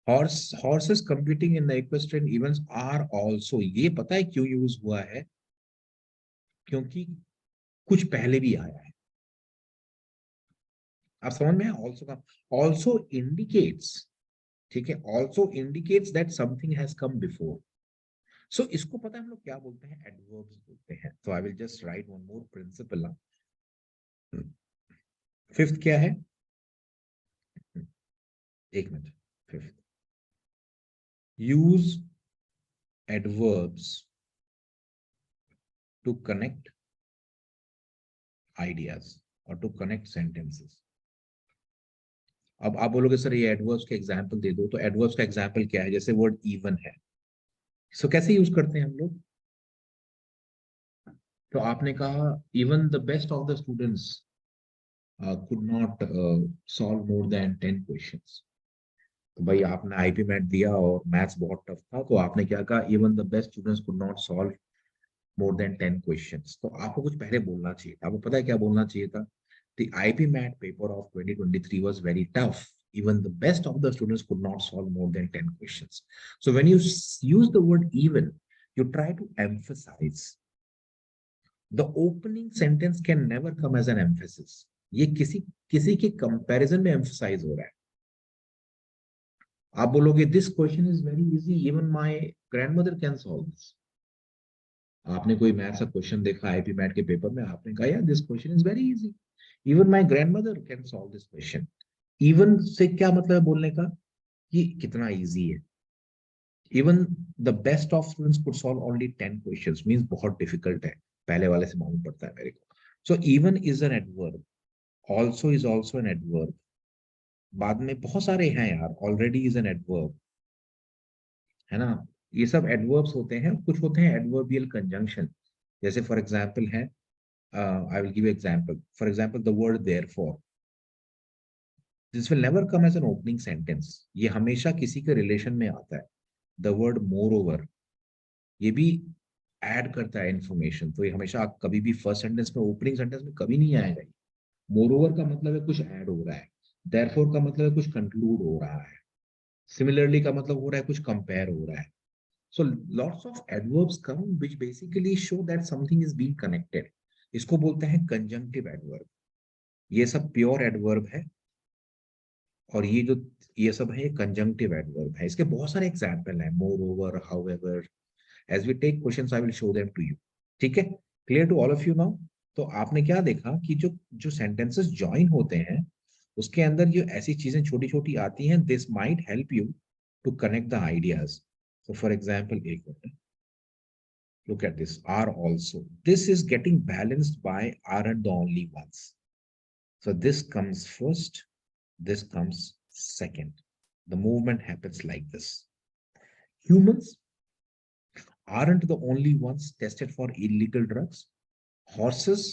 horses competing in the equestrian events are also, ये पता है क्यों यूज हुआ है? क्योंकि कुछ पहले भी आया है. आप समझ में? ऑल्सो का ऑल्सो इंडिकेट्स, ठीक है, also indicates that something has come before. So इसको पता है हम लोग क्या बोलते हैं? एडवर्ब्स बोलते हैं. तो I will just write one more principle now. Fifth क्या है? एक minute. Fifth, use adverbs to connect ideas or to connect sentences. अब आप बोलोगे सर ये एडवर्ब्स के एग्जांपल दे दो. तो एडवर्ब्स का एग्जांपल क्या है? जैसे वर्ड इवन है, सो कैसे यूज करते हैं हम लोग? तो आपने कहा even the best of the students could not solve more than 10 questions. तो भाई आपने आईपी मैथ दिया और मैथ्स बहुत टफ था, तो आपने क्या कहा? Even the best students could not solve more than 10 questions. तो आपको कुछ पहले बोलना चाहिए था. आपको पता है क्या बोलना चाहिए था? The IP Math paper of 2023 was very tough. Even the best of the students could not solve more than 10 questions. So when you use the word even, you try to emphasize. The opening sentence can never come as an emphasis. ये किसी के comparison में emphasize हो रहा है. आप बोलोगे this question is very easy, even my grandmother can solve this. आपने कोई मैथ्स का क्वेश्चन देखा आईपी मैथ के पेपर में, आपने कहा यार this question is very easy, even my grandmother can solve this question. Even से क्या मतलब है बोलने का? कि कितना इजी है. Even the best of students could solve only 10 questions means बहुत डिफिकल्ट है, पहले वाले से मालूम पड़ता है मेरे को. So even is an adverb, also is also an adverb, बाद में बहुत सारे हैं यार, ऑलरेडी इज एन एडवर्ब, है ना? ये सब एडवर्ब्स होते हैं. कुछ होते हैं एडवर्बियल कंजंक्शन, जैसे फॉर एग्जांपल है, I will give you example. For example, the word therefore. This will never come as an opening sentence. ये हमेशा किसी के रिलेशन में आता है. The word moreover, ये भी ऐड करता है इंफॉर्मेशन. तो ये हमेशा कभी भी फर्स्ट सेंटेंस में, ओपनिंग सेंटेंस में कभी नहीं आएगा. मोरओवर का मतलब है कुछ ऐड हो रहा है. Therefore का मतलब है कुछ कंक्लूड हो रहा है. Similarly का मतलब हो रहा है कुछ कंपेयर हो रहा है. So lots of adverbs come which basically show that something is being connected. इसको बोलते हैं कंजंक्टिव एडवर्ब. ये सब प्योर एडवर्ब है, और ये सब है कंजंक्टिव एडवर्ब है. इसके बहुत सारे एग्जांपल हैं, moreover, however. As we take questions I will show them to you. ठीक है? Clear to all of you now? तो आपने क्या देखा कि जो जो सेंटेंसेस ज्वाइन होते हैं उसके अंदर जो ऐसी चीजें छोटी छोटी आती हैं, this might help you to connect the ideas. So for example, एक minute, look at this, are also. This is getting balanced by aren't the only ones. So this comes first, this comes second. The movement happens like this. Humans aren't the only ones tested for illegal drugs. Horses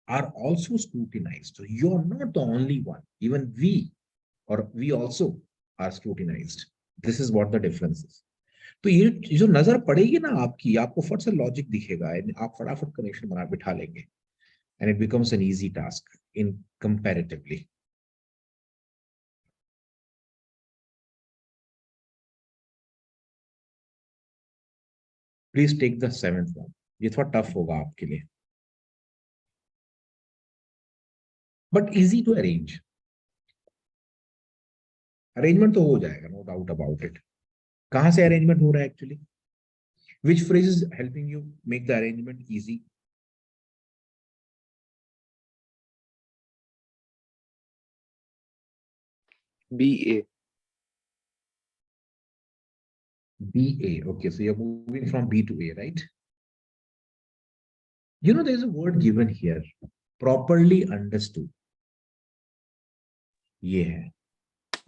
are also scrutinized. So you're not the only one. Even we also are scrutinized. This is what the difference is. तो ये जो नजर पड़ेगी ना आपकी, आपको फट से लॉजिक दिखेगा, आप फटाफट कनेक्शन बना बिठा लेंगे, and it becomes an easy task in comparatively. Please take the 7th one. ये थोड़ा टफ होगा आपके लिए, but easy to arrange. Arrangement तो हो जाएगा, नो डाउट अबाउट इट. कहां से अरेंजमेंट हो रहा है actually? Which phrase is helping you make the arrangement easy? BA. BA. Okay, so you're moving from B to A, right? You know, there's a word given here, properly understood. ये है.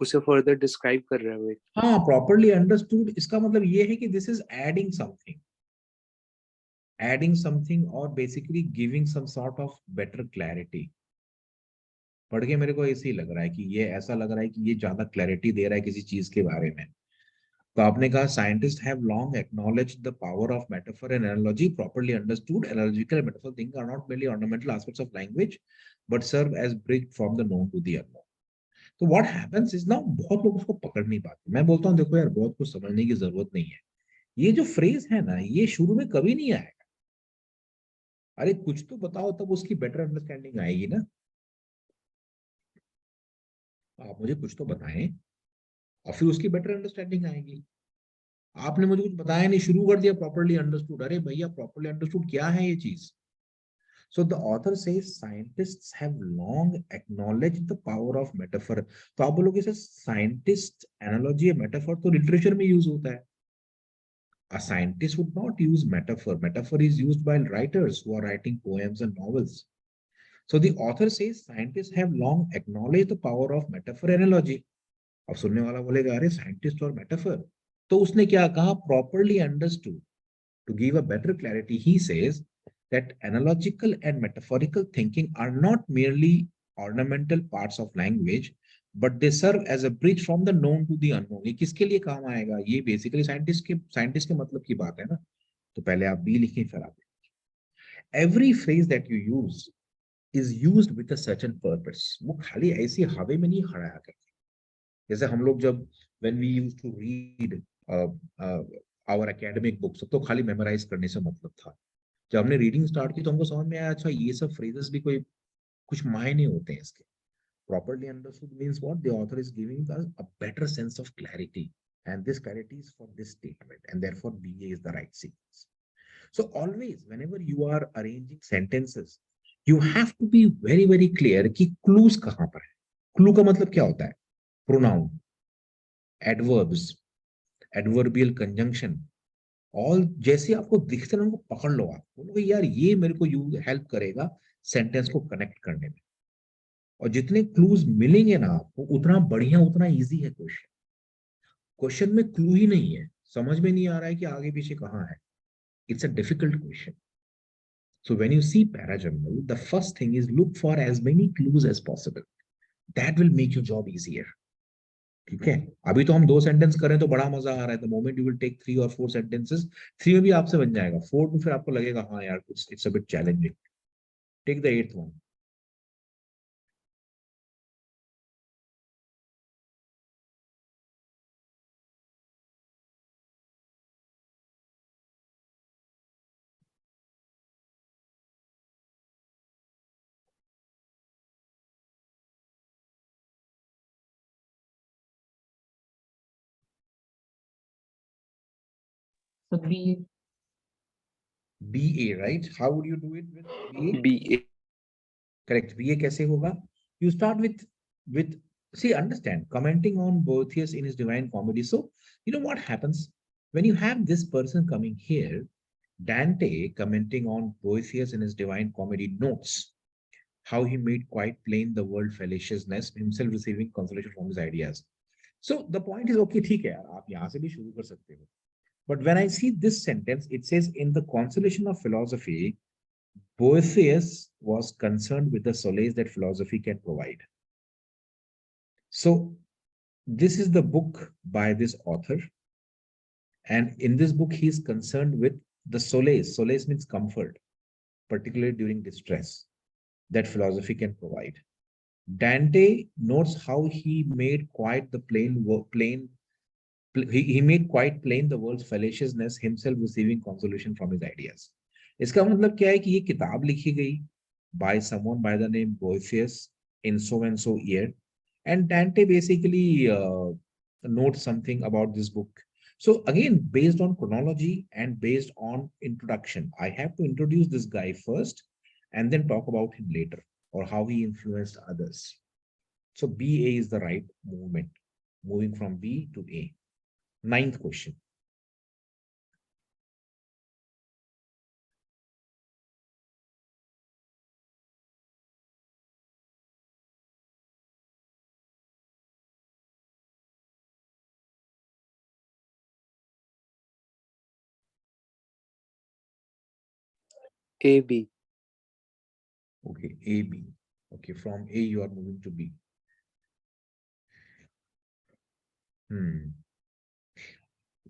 उसे further describe कर रहा है वो एक। हाँ, properly understood इसका मतलब ये है कि दिस इज एडिंग समथिंग और basically giving some sort of better clarity. पढ़ के मेरे को ऐसे ही लग रहा है कि ये ऐसा लग रहा है कि ये ज्यादा क्लैरिटी दे रहा है किसी चीज के बारे में। तो आपने कहा scientist have long acknowledge the power of metaphor and analogy properly understood analogical metaphor thing are not mainly ornamental aspects of language but serve as bridge from the known to the unknown. तो what happens is ना बहुत लोग उसको पकड़ नहीं पाते। मैं बोलता हूँ देखो यार बहुत कुछ समझने की जरूरत नहीं है। ये जो फ्रेज है ना ये शुरू में कभी नहीं आएगा। अरे कुछ तो बताओ तब उसकी बेटर अंडरस्टैंडिंग आएगी ना। आप मुझे कुछ तो बताएं और फिर उसकी बेटर अंडरस्टैंडिंग आएगी। आपने मुझे कुछ बताया नहीं, शुरू कर दिया प्रॉपर्ली अंडरस्टूड। अरे भैया प्रॉपर्ली अंडरस्टूड क्या है ये चीज? So the author says scientists have long acknowledged the power of metaphor. तो आप बोलोगे सर साइंटिस्ट एनालॉजी या मेटाफर तो लिटरेचर में यूज होता है। A scientist would not use metaphor. Metaphor is used by writers who are writing poems and novels. So the author says scientists have long acknowledged the power of metaphor analogy. अब सुनने वाला बोलेगा अरे scientist और metaphor, तो उसने क्या कहा? Properly understood. To give a better clarity, he says that analogical and metaphorical thinking are not merely ornamental parts of language, but they serve as a bridge from the known to the unknown. ये किसके लिए काम आएगा? ये basically scientist के मतलब की बात है ना। तो पहले आप बी लिखें फिर आप। Every phrase that you use is used with a certain purpose. वो खाली ऐसी हवा में नहीं खड़ाया करते। जैसे हम लोग जब when we used to read our academic books तो खाली मेमोराइज करने से मतलब था। जब हमने रीडिंग स्टार्ट की तो हमको समझ में आया अच्छा ये सब फ्रेजेस भी कोई कुछ मायने होते हैं इसके। Properly understood means what? The author is giving us a better sense of clarity, and this clarity is for this statement, and therefore BA is the right sequence. So always, whenever you are arranging sentences, you have to be very very clear कि clues कहाँ पर है। Clue का मतलब क्या होता है? Pronoun, adverbs, adverbial conjunction, all जैसे आपको दिखते ना उनको पकड़ लो। आप बोलोगे यार ये मेरे को यूज हेल्प करेगा सेंटेंस को कनेक्ट करने में। और जितने क्लूज मिलेंगे ना आपको उतना बढ़िया उतना इजी है क्वेश्चन। क्वेश्चन में क्लू ही नहीं है, समझ में नहीं आ रहा है कि आगे पीछे कहाँ है। It's a difficult question. So when you see parajumbles the first thing is look for as many clues as possible. That will make your job easier. ठीक है, अभी तो हम 2 सेंटेंस करें तो बड़ा मजा आ रहा है। The moment you will take 3 और 4 सेंटेंसेस, 3 में भी आपसे बन जाएगा, 4 में फिर आपको लगेगा हाँ यार it's a bit challenging. Take the 8th one. So B. BA, right? How would you do it with BA? BA. Correct. BA कैसे होगा? You start with see understand commenting on Boethius in his Divine Comedy. So you know what happens when you have this person coming here, Dante commenting on Boethius in his Divine Comedy notes how he made quite plain the world fallaciousness, himself receiving consolation from his ideas. So the point is okay, ठीक है यार, आप यहाँ से भी शुरू कर सकते हो. But when I see this sentence, it says in the consolation of philosophy, Boethius was concerned with the solace that philosophy can provide. So this is the book by this author. And in this book, he is concerned with the solace. Solace means comfort, particularly during distress, that philosophy can provide. Dante notes how he made quite the he made quite plain the world's fallaciousness, himself receiving consolation from his ideas. इसका मतलब क्या है कि ये किताब लिखी गई by someone by the name Boethius in so and so year, and Dante basically notes something about this book. So again, based on chronology and based on introduction, I have to introduce this guy first and then talk about him later or how he influenced others. So BA is the right movement, moving from B to A. 9th question. AB. Okay, AB. Okay, from A you are moving to B.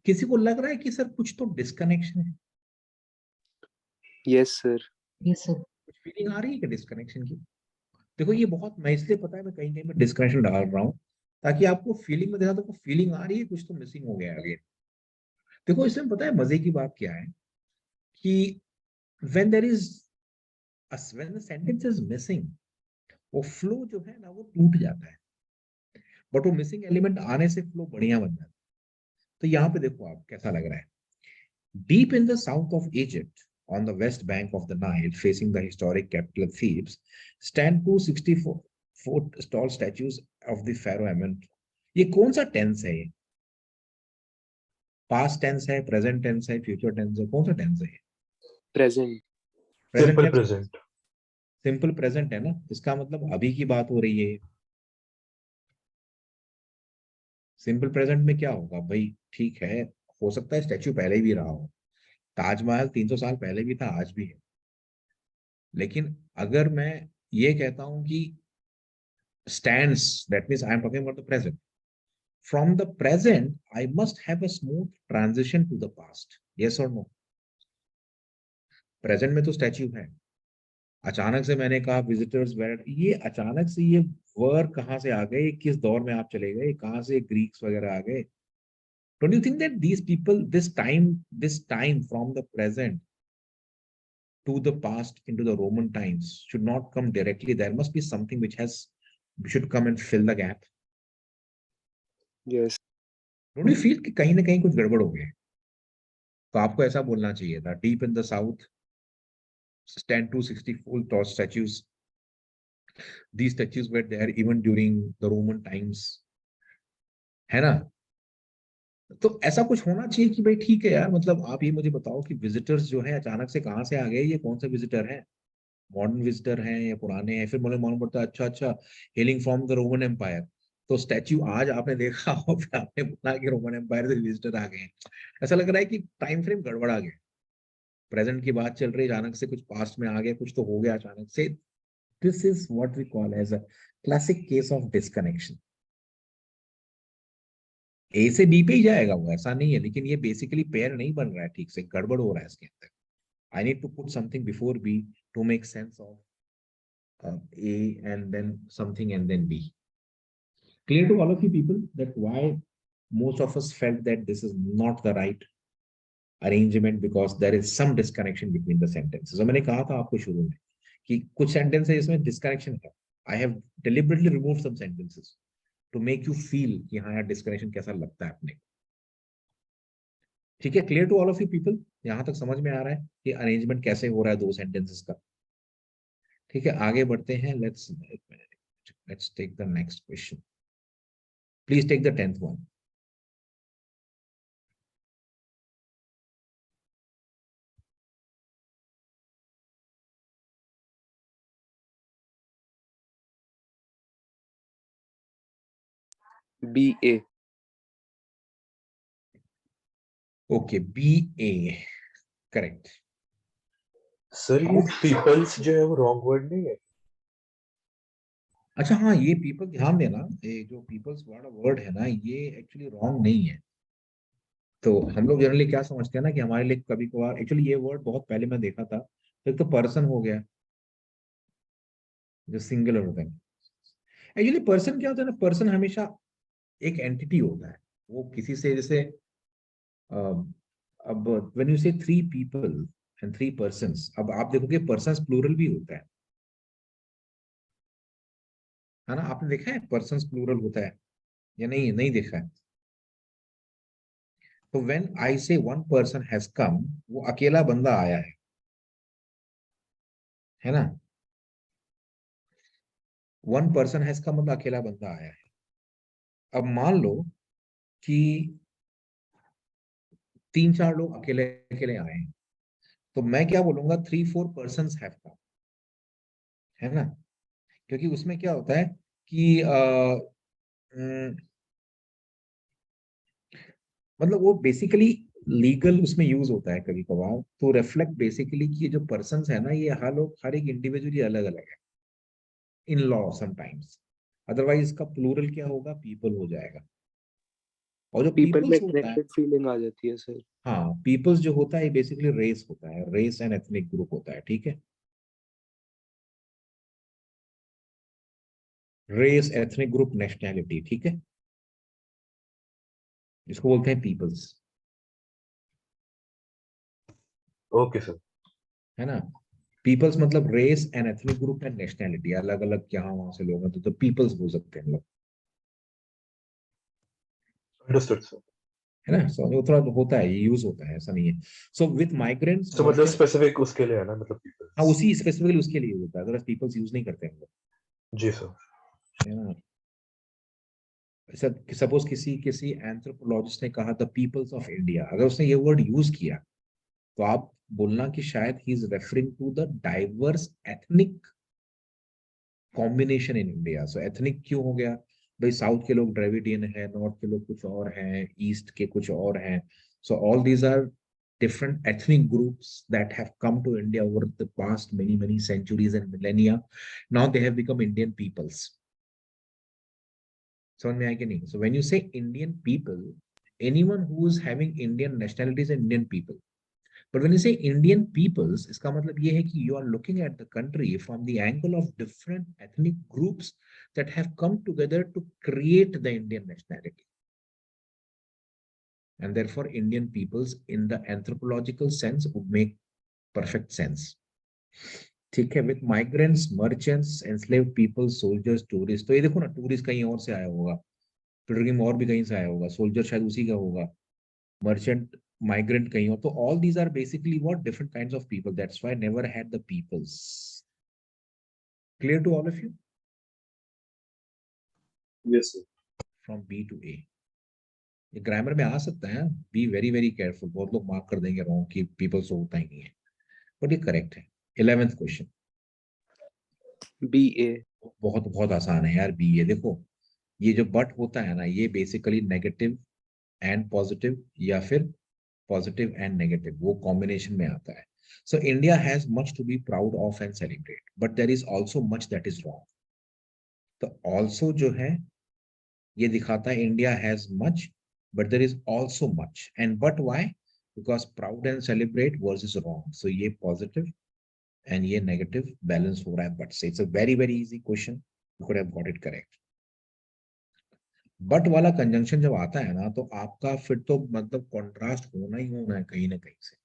किसी को लग रहा है कि sir कुछ तो disconnection है? Yes, sir. Yes, sir. कुछ फीलिंग आ रही है क्या डिस्कनेक्शन की? देखो ये बहुत, मैं इसलिए पता है मैं कहीं कहीं में डिस्कनेक्शन डाल रहा हूँ ताकि आपको फीलिंग में देखा तो फीलिंग आ रही है कुछ तो मिसिंग हो गया है अगेन। देखो इसमें पता है मजे की बात क्या है कि when there is when the sentence is missing, वो फ्लो जो है ना वो टूट जाता है, बट वो मिसिंग एलिमेंट आने से फ्लो बढ़िया बन जाता है। तो यहाँ पे देखो आप कैसा लग रहा है। Deep in the south of Egypt, on the west bank of the Nile, facing the historic capital of Thebes, stand 264 tall statues of the pharaoh Amun. ये कौन सा टेंस है? ये पास्ट टेंस है, प्रेजेंट टेंस है, future tense है, कौन सा टेंस है? Present. Present simple tense, present. Simple present है ना, इसका मतलब अभी की बात हो रही है। सिंपल प्रेजेंट में क्या होगा भाई? ठीक है, हो सकता है स्टैच्यू पहले भी रहा हो, ताजमहल 300 साल पहले भी था, आज भी है, लेकिन अगर मैं ये कहता हूं कि stands, that means I am talking about the present. From the present, I must have a smooth transition to the past. Yes or no? Present में तो स्टैच्यू है, अचानक से मैंने कहा विजिटर्स वेर, ये अचानक से ये वर्ड कहाँ से आ गए, किस दौर में आप चले गए, कहाँ से ग्रीक्स वगैरह आ गए? Don't you think that these people this time from the present to the past into the Roman times should not come directly? There must be something which has should come and fill the gap. Yes. Don't you feel कि कहीं ना कहीं कुछ गड़बड़ हो गया? तो आपको ऐसा बोलना चाहिए था, deep in the south stand 264 tall statues. These statues were there even during the Roman times, है ना? तो ऐसा कुछ होना चाहिए कि भाई ठीक है यार, मतलब आप ये मुझे बताओ कि विजिटर्स जो है अचानक से कहाँ से आ गए, ये कौन से विजिटर हैं, मॉडर्न विजिटर हैं या पुराने हैं? फिर मुझे मालूम पड़ता है अच्छा अच्छा hailing from the Roman empire, तो स्टैच्यू आज आपने देखा और फिर आपने बोला कि रोमन एम्पायर से विजिटर आ गए। ऐसा लग रहा है कि टाइम फ्रेम गड़बड़ आ गया, प्रेजेंट की बात चल रही है, अचानक से कुछ पास्ट में आ गया, कुछ तो हो गया अचानक से। This is what we call as a classic case of disconnection. A से बी पे ही जाएगा वो, ऐसा नहीं है, लेकिन ये बेसिकली पेयर नहीं बन रहा है ठीक से, गड़बड़ हो रहा है इसके अंदर। I need to put something before B to make sense of A and then something and then B. Clear to all of you people that why most of us felt that this is not the right arrangement because there is some disconnection between the sentences. So मैंने कहा था आपको शुरू में कि कुछ sentences है इसमें disconnection है. I have deliberately removed some sentences to make you feel कि हाँ यार disconnection कैसा लगता है अपने को. ठीक है, clear to all of you people? यहाँ तक समझ में आ रहा है कि arrangement कैसे हो रहा है दो sentences का? ठीक है, आगे बढ़ते हैं. Let's take the next question. Please take the 10th one. BA. Okay, BA. Correct. Sir ये पीपल्स जो है वो रॉन्ग वर्ड नहीं है? अच्छा हाँ, ये पीपल ध्यान देना, ये जो पीपल्स वाला वर्ड है ना, ये एक्चुअली रॉन्ग नहीं है। तो हम लोग जनरली क्या समझते हैं ना कि हमारे लिए कभी कभार एक्चुअली ये वर्ड बहुत पहले मैं देखा था, तो एक तो पर्सन हो गया जो सिंगुलर होता है। एक्चुअली पर्सन क्या होता है ना, पर्सन हमेशा एक एंटिटी होता है, वो किसी से जैसे अब व्हेन यू से three people and three persons, अब आप देखोगे पर्सन्स प्लूरल भी होता है ना? आपने देखा है पर्सन्स प्लूरल होता है या नहीं? नहीं देखा है? तो व्हेन आई से वन पर्सन हैज कम, वो अकेला बंदा आया है ना? वन पर्सन हैज कम मतलब अकेला बंदा आया है। अब मान लो कि तीन चार लोग अकेले अकेले आए हैं, तो मैं क्या बोलूंगा? Three four person have come, है ना? क्योंकि उसमें क्या होता है कि मतलब वो बेसिकली लीगल उसमें यूज होता है कभी कभार, तो रिफ्लेक्ट बेसिकली कि ये जो पर्सन है ना, ये हर लोग हर एक इंडिविजुअली अलग अलग है इन लॉ समटाइम्स। अदरवाइज इसका प्लूरल क्या होगा, पीपल हो जाएगा। और जो पीपल में पीपल्स होता है, कनेक्टेड फीलिंग आ जाती है सर। हाँ पीपल्स जो होता है बेसिकली रेस होता है, रेस एंड एथनिक ग्रुप होता है, ठीक है। रेस, एथनिक ग्रुप, नेशनैलिटी, ठीक है, जिसको बोलते हैं पीपल्स, ओके सर। है ना। पीपल्स मतलब race and ethnic group and nationality, अलग अलग यहाँ वहां से लोग हैं तो पीपल्स बोल सकते हैं हम लोग, अंडरस्टूड सर। है ना। सो वो थोड़ा होता है, ये यूज होता है, ऐसा नहीं है। सो विथ माइग्रेंट्स तो मतलब मर्चेंट, स्पेसिफिक उसके लिए है ना, मतलब हाँ पीपल्स। उसी स्पेसिफिकली उसके लिए होता है, अगर पीपल्स यूज नहीं करते हम लोग, जी सर। है ना। सपोज किसी किसी एंथ्रोपोलॉजिस्ट ने कहा द पीपल्स ऑफ इंडिया, अगर उसने ये वर्ड यूज किया तो आप बोलना कि शायद he is referring to the diverse ethnic combination in India. So ethnic क्यों हो गया, भाई साउथ के लोग द्रविडियन है, नॉर्थ के लोग कुछ और हैं, ईस्ट के कुछ और हैं। So all these are different ethnic groups that have come to India over the past many centuries and millennia. Now they have become Indian peoples. समझ में आया कि नहीं? So when you say Indian people, anyone who is having Indian nationality is an Indian people. But when you say Indian peoples, इसका मतलब ये है कि you are looking at the country from the angle of different ethnic groups that have come together to create the Indian nationality. And therefore, Indian peoples in the anthropological sense would make perfect sense. ठीक है, with migrants, merchants, enslaved people, soldiers, tourist. तो ये देखो ना, tourist कहीं और से आया होगा, पिलग्रिम और भी कहीं से आया होगा, सोल्जर शायद उसी का होगा, merchant, migrant कहीं और। तो all these are basically what different kinds of people. That's why I never had the peoples. Clear to all of you? Yes sir. From B to A. ये ग्रामर में आ सकता है, बी वेरी वेरी केयरफुल, बहुत लोग mark कर देंगे wrong कि peoples तो होता ही नहीं है, बट ये करेक्ट है। 11th क्वेश्चन बी ए। बहुत बहुत आसान है यार, बी। ये देखो, ये जो बट होता है ना, ये बेसिकली नेगेटिव एंड पॉजिटिव या फिर पॉजिटिव एंड नेगेटिव, वो कॉम्बिनेशन में आता है। So India has much to be proud of and celebrate, but there is also much that is wrong. तो ऑल्सो जो है ये दिखाता है India has much, but there is also much, and but why, because proud and celebrate worse is wrong. सो ये positive and ये negative balance हो रहा है but say. It's a very very easy question, you could have got it correct. But वाला conjunction जब आता है ना, तो आपका फिर तो मतलब कॉन्ट्रास्ट होना ही होना है कहीं ना कहीं से।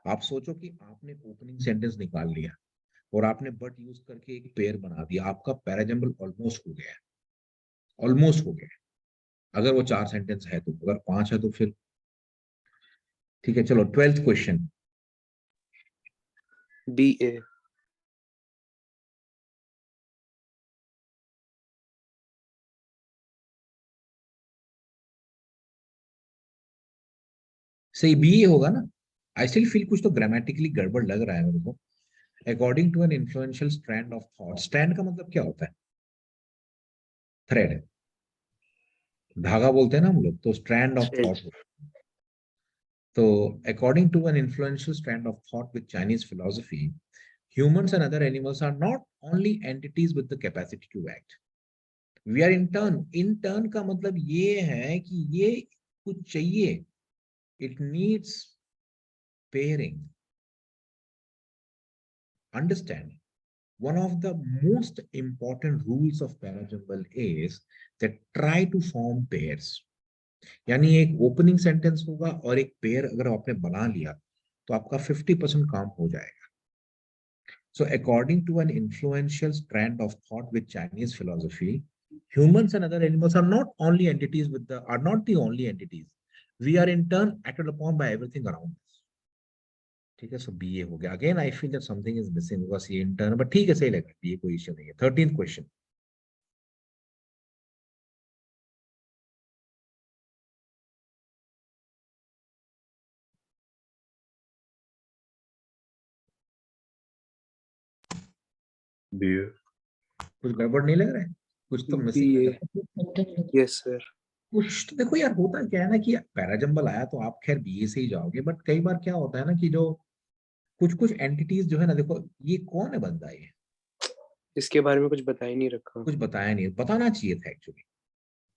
आप सोचो कि आपने ओपनिंग सेंटेंस निकाल लिया और आपने बट यूज करके एक पेयर बना दिया, आपका पैराजंबल ऑलमोस्ट हो गया है, ऑलमोस्ट हो गया है। अगर वो 4 सेंटेंस है तो, अगर 5 है तो फिर ठीक है। चलो 12th क्वेश्चन, बी ए। सही बी ए होगा ना। आई स्टिल फील कुछ तो ग्रामेटिकली गड़बड़ लग रहा है मेरे को। According to an influential strand of thought, strand का मतलब क्या होता है, थ्रेड, धागा बोलते हैं ना हम लोग, तो strand of thread. Thought. So, according to an influential strand of thought with Chinese philosophy, humans and other animals are not only entities with the capacity to act. We are in turn. In turn का मतलब ये है कि ये कुछ चाहिए. It needs pairing. Understand? One of the most important rules of parajambal is that try to form pairs. यानी एक ओपनिंग सेंटेंस होगा और एक पेयर अगर आपने बना लिया तो आपका 50% काम हो जाएगा. So according to an influential strand of thought with Chinese philosophy, humans and other animals are not only entities are not the only entities. We are in turn acted upon by everything around us. ठीक है, सो B ए हो गया. Again I feel that something is missing, होगा सी intern, but ठीक है, सही लग रहा है, बी ए कोई इश्यू नहीं है. 13th क्वेश्चन, बी ए। कुछ गड़बड़ नहीं लग रहा है, कुछ तो बी मिसिंग लग ए। रहा है. Sentence yes sir. कुछ तो देखो यार, होता क्या है ना कि पैराजंबल आया तो आप खैर बीए से ही जाओगे, बट कई बार क्या होता है ना कि जो कुछ कुछ एंटिटीज जो है ना, देखो ये कौन है बंदा, ये इसके बारे में कुछ बता ही नहीं रखा। कुछ बताया नहीं, बताना चाहिए था एक्चुअली।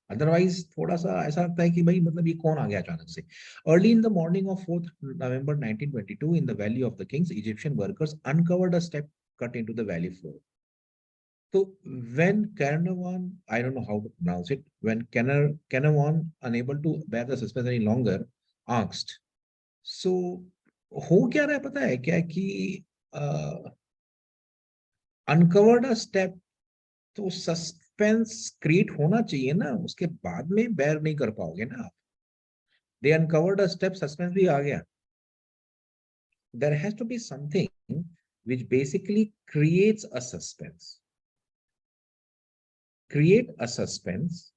अदरवाइज थोड़ा सा ऐसा लगता है कि भाई मतलब ये कौन आ गया अचानक से। Early in the morning of 4th November 1922 in the valley of the Kings Egyptian workers uncovered a step cut into the valley floor. तो when Carnarvon, I don't know how to pronounce it, when Carnarvon unable to bear the suspense any longer asked, so हो क्या रहा है पता है क्या कि uncovered a step, तो सस्पेंस क्रिएट होना चाहिए ना, उसके बाद में बेयर नहीं कर पाओगे ना आप। They uncovered a step, suspense भी आ गया। There has to be something which basically creates a suspense, create a suspense,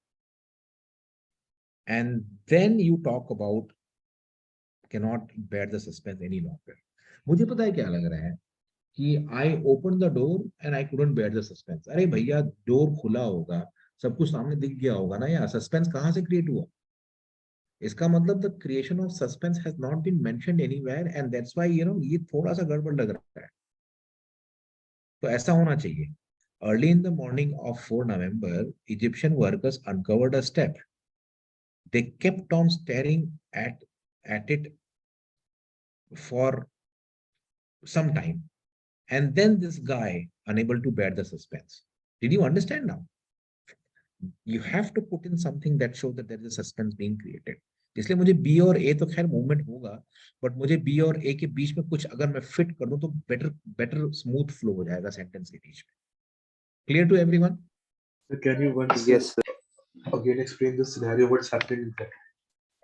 and then you talk about cannot bear the suspense any longer। मुझे पता है क्या लग रहा है कि I open the door and I couldn't bear the suspense. अरे भैया, डोर खुला होगा, सब कुछ सामने दिख गया होगा ना यार, सस्पेंस कहाँ से क्रिएट हुआ? इसका मतलब the creation of suspense has not been mentioned anywhere, and that's why ये थोड़ा सा गड़बड़ लग रहा है। तो ऐसा होना चाहिए, early in the morning of 4 November Egyptian workers uncovered a step, they kept on staring at it for some time, and then this guy unable to bear the suspense। Did you understand now? You have to put in something that shows that there is a suspense being created। इसलिए मुझे B और ए तो खैर movement होगा, but मुझे B और ए के बीच में कुछ अगर मैं फिट कर दूं तो बेटर बेटर स्मूथ फ्लो हो जाएगा सेंटेंस के बीच में। Clear to everyone? So can you once yes sir. again explain the scenario? What's happening in that?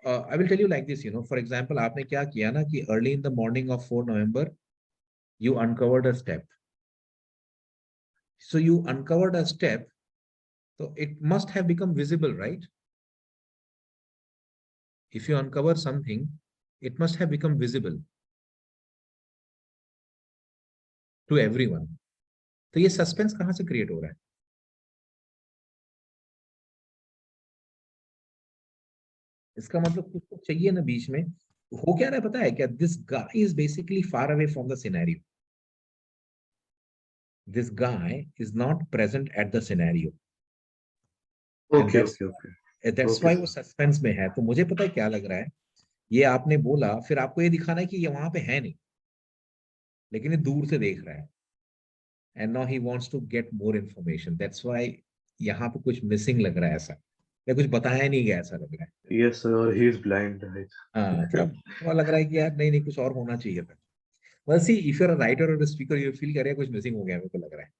I will tell you like this, for example आपने क्या किया ना कि early in the morning of 4 November you uncovered a step, so you uncovered a step, so it must have become visible, right? If you uncover something, it must have become visible to everyone। तो ये suspense कहाँ से create हो रहा है? इसका मतलब कुछ तो चाहिए ना बीच में। हो क्या रहा है पता है क्या? This guy is basically far away from the scenario, this guy is not present at the scenario, and Okay, okay, okay. That's Okay, why वो sir. सस्पेंस में है। तो मुझे पता है क्या लग रहा है, ये आपने बोला, फिर आपको ये दिखाना है कि ये वहां पे है नहीं, लेकिन ये दूर से देख रहा है, and now he wants to get more information, that's why यहाँ पे कुछ मिसिंग लग रहा है ऐसा, या कुछ बताया नहीं गया ऐसा लग रहा है। Yes, sir. Or he is blind, right? हाँ, थोड़ा लग रहा है कि यार नहीं नहीं, कुछ और होना चाहिए था। well see, if you're a writer or a speaker, you feel करे कुछ मिसिंग हो गया, मेरे को लग रहा है,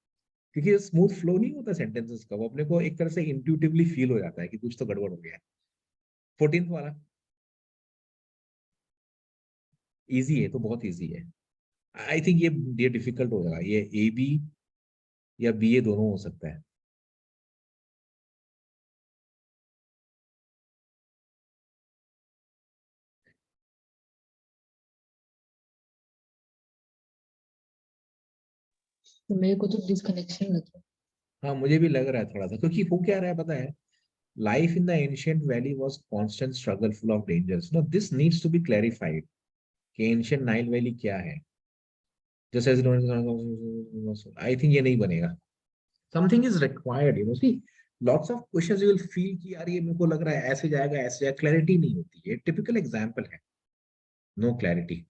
क्योंकि स्मूथ फ्लो नहीं होता सेंटेंसेस का, वो अपने को एक तरह से इंट्यूटिवली फील हो जाता है कि कुछ तो गड़बड़ हो गया है। 14th वाला इजी है, तो बहुत इजी है। आई थिंक ये डिफिकल्ट हो जाएगा, ये ए बी या बी ए दोनों हो सकता है। तो मेरे को तो डिस्कनेक्शन लग रहा हाँ, मुझे भी लग रहा है थोड़ा सा, क्योंकि हो क्या रहा है पता है, life in the ancient valley was constant struggle full of dangers. No, this needs to be clarified कि एंशियंट नाइल वैली क्या है। जैसे आई थिंक ये नहीं बनेगा, something is required, see lots of questions you will feel कि यार ये मेरे को लग रहा है ऐसे जाएगा ऐसे जाएगा, क्लैरिटी नहीं होती है। टिपिकल एग्जांपल है, no clarity.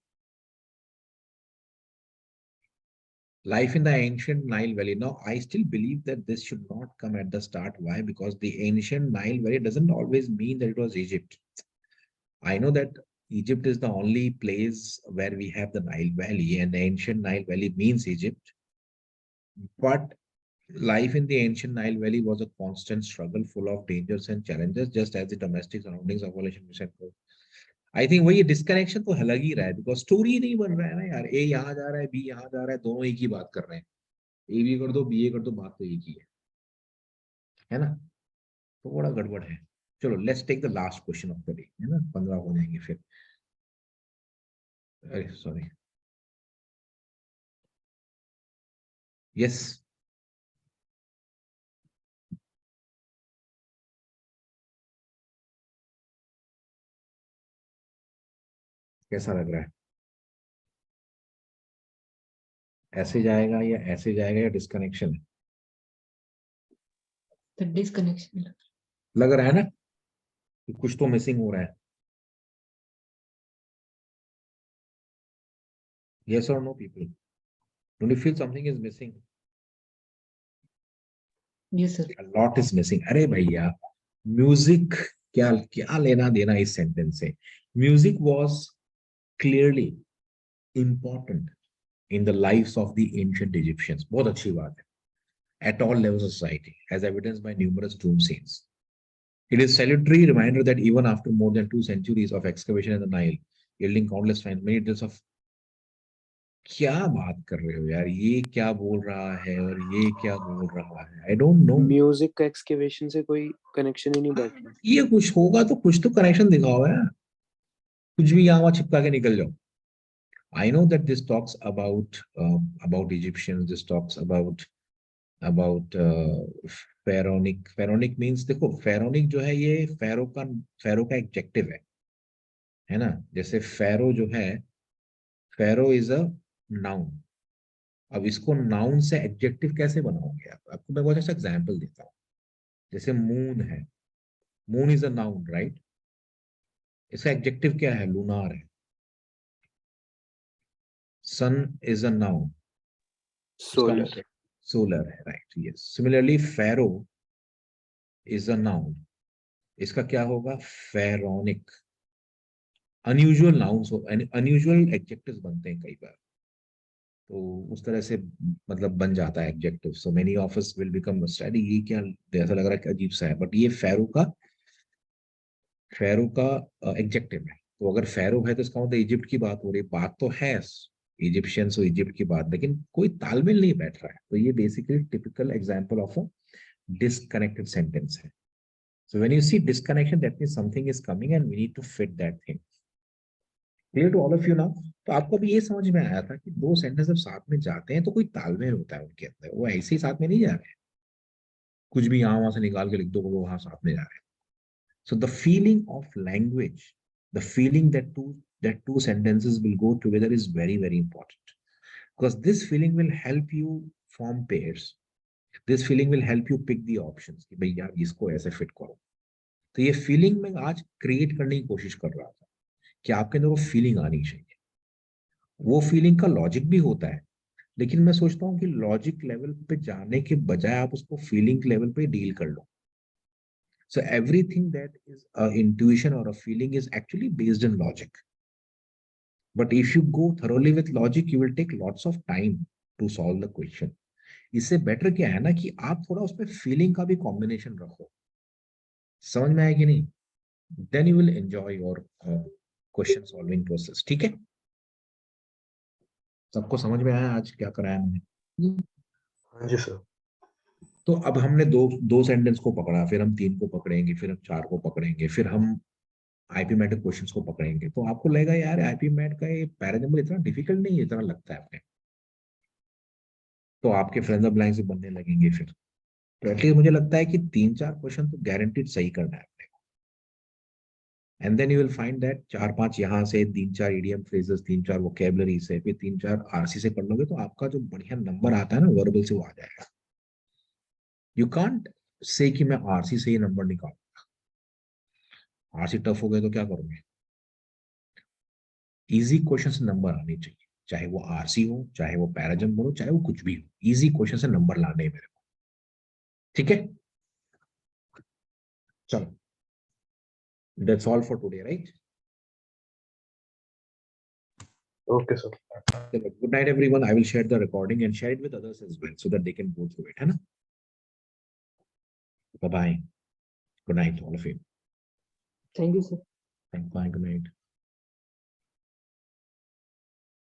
Life in the ancient Nile Valley. Now, I still believe that this should not come at the start. Why? Because the ancient Nile Valley doesn't always mean that it was Egypt. I know that Egypt is the only place where we have the Nile Valley, and the ancient Nile Valley means Egypt. But life in the ancient Nile Valley was a constant struggle full of dangers and challenges, just as the domestic surroundings of Operation Mission। I think वही disconnection तो अलग ही रहा है, because story नहीं बन रहा है ना यार, ए यहाँ जा रहा है बी यहाँ जा रहा है, दोनों एक ही बात कर रहे हैं। ए बी कर दो बी ए कर दो, बात तो एक ही है ना? तो बड़ा गड़बड़ है। चलो let's take the last question of the day, है ना, 15 हो जाएंगे फिर। अरे सॉरी, यस। कैसा लग रहा है? ऐसे जाएगा या ऐसे जाएगा या डिस्कनेक्शन है? The disconnection. लग रहा है ना कि कुछ तो मिसिंग हो रहा है. Yes or no, people? Don't you feel something is missing? Yes, sir. A lot is missing. अरे भैया, म्यूजिक क्या क्या लेना देना इस सेंटेंस से? Music was clearly important in the lives of the ancient Egyptians. बहुत अच्छी बात है. At all levels of society, as evidenced by numerous tomb scenes. It is salutary reminder that even after more than 2 centuries of excavation in the Nile, yielding countless finds, many tales of क्या बात कर रहे हो यार? ये क्या बोल रहा है और ये क्या बोल रहा है? I don't know. म्यूजिक का एक्सकेवेशन से कोई कनेक्शन ही नहीं बैठ रहा। ये कुछ होगा तो कुछ तो कनेक्शन दिखाओ यार. कुछ भी यहाँ वहाँ चिपका के निकल जाओ. I know that this talks about Egyptians. This talks about pharaonic. Pharaonic means देखो pharaonic जो है ये pharaoh का एडजेक्टिव है ना? जैसे pharaoh जो है, pharaoh is a noun. अब इसको नाउन से एडजेक्टिव कैसे बनाओगे आप? आपको मैं बहुत अच्छा एग्जांपल देता हूँ. जैसे मून है, moon is a noun, right? इसका एडजेक्टिव क्या है? लूनार है. Sun is a noun, solar. Solar है, right? Yes. Similarly pharaoh is a noun. इसका क्या होगा? Pharaonic. Unusual nouns, unusual adjectives बनते हैं कई बार, तो उस तरह से मतलब बन जाता है adjective. So many of us will become study. ये क्या ऐसा लग रहा है कि अजीब सा है, बट ये फेरो का एडजेक्टिव है. तो अगर फेरो है तो इसका मतलब इजिप्ट की बात हो रही है. बात तो है इजिप्शियंस और इजिप्ट की बात, लेकिन कोई तालमेल नहीं बैठ रहा है. तो ये basically typical example of a disconnected sentence है. So when you see disconnection, that means something is coming and we need to fit that thing. Clear to all of you now? तो आपको भी ये समझ में आया था कि दो सेंटेंस जब साथ में जाते हैं तो कोई तालमेल होता है उनके अंदर. वो ऐसे ही साथ में नहीं जा रहे हैं, कुछ भी यहाँ वहां से निकाल के लिख दो, वो वहां साथ में जा रहे हैं. So the feeling of language, the feeling that two sentences will go together is very, very important. Because this feeling will help you form pairs. This feeling will help you pick the options कि भाई यार इसको ऐसे fit करो. तो ये feeling मैं आज क्रिएट करने की कोशिश कर रहा था कि आपके अंदर वो फीलिंग आनी चाहिए. वो फीलिंग का लॉजिक भी होता है, लेकिन मैं सोचता हूँ कि लॉजिक लेवल पे जाने के बजाय आप उसको फीलिंग लेवल पे डील कर लो. So everything that is an intuition or a feeling is actually based on logic. But if you go thoroughly with logic, you will take lots of time to solve the question. इससे better क्या है ना कि आप थोड़ा उसमें feeling का भी कॉम्बिनेशन रखो. समझ में आया कि नहीं? Then you will enjoy your question solving process. ठीक है? सबको समझ में आया आज क्या कराया मैंने? हाँ जी सर. तो अब हमने दो सेंटेंस को पकड़ा, फिर हम 3 को पकड़ेंगे, फिर हम 4 को पकड़ेंगे, फिर हम आईपी मैट के क्वेश्चंस को पकड़ेंगे. तो आपको लगेगा यार आईपी मैट का ये पैराजंबल इतना डिफिकल्ट नहीं है, इतना लगता है अपने. तो आपके फ्रेंड्स ब्लाइंड से बनने लगेंगे फिर. तो एटलीस्ट मुझे लगता है कि 3-4 क्वेश्चन तो गारंटीड सही करना है अपने को. And then you will find that 4-5 यहाँ से, 3-4 ईडीएम फ्रेजेस, 3-4 वोकेबलरी से, फिर 3-4 आरसी से कर लोगे तो आपका जो बढ़िया नंबर आता है ना वर्बल से, वो आ जाएगा. यू कांट से कि मैं आरसी से ही नंबर निकालूंगा. आरसी टफ हो गए तो क्या करोगे? इजी क्वेश्चन से नंबर आने चाहिए, चाहे वो आरसी हो, चाहे वो पैराजंबल हो, चाहे वो कुछ भी हो. इजी क्वेश्चन से नंबर लाने हैं मेरे को. ठीक है, चलो. That's all for today, right? Okay sir. Good night everyone. I will share the recording and share it with others as well so that they can go through it, है ना? Bye bye. Good night all of you. Thank you, sir. Bye. Good night.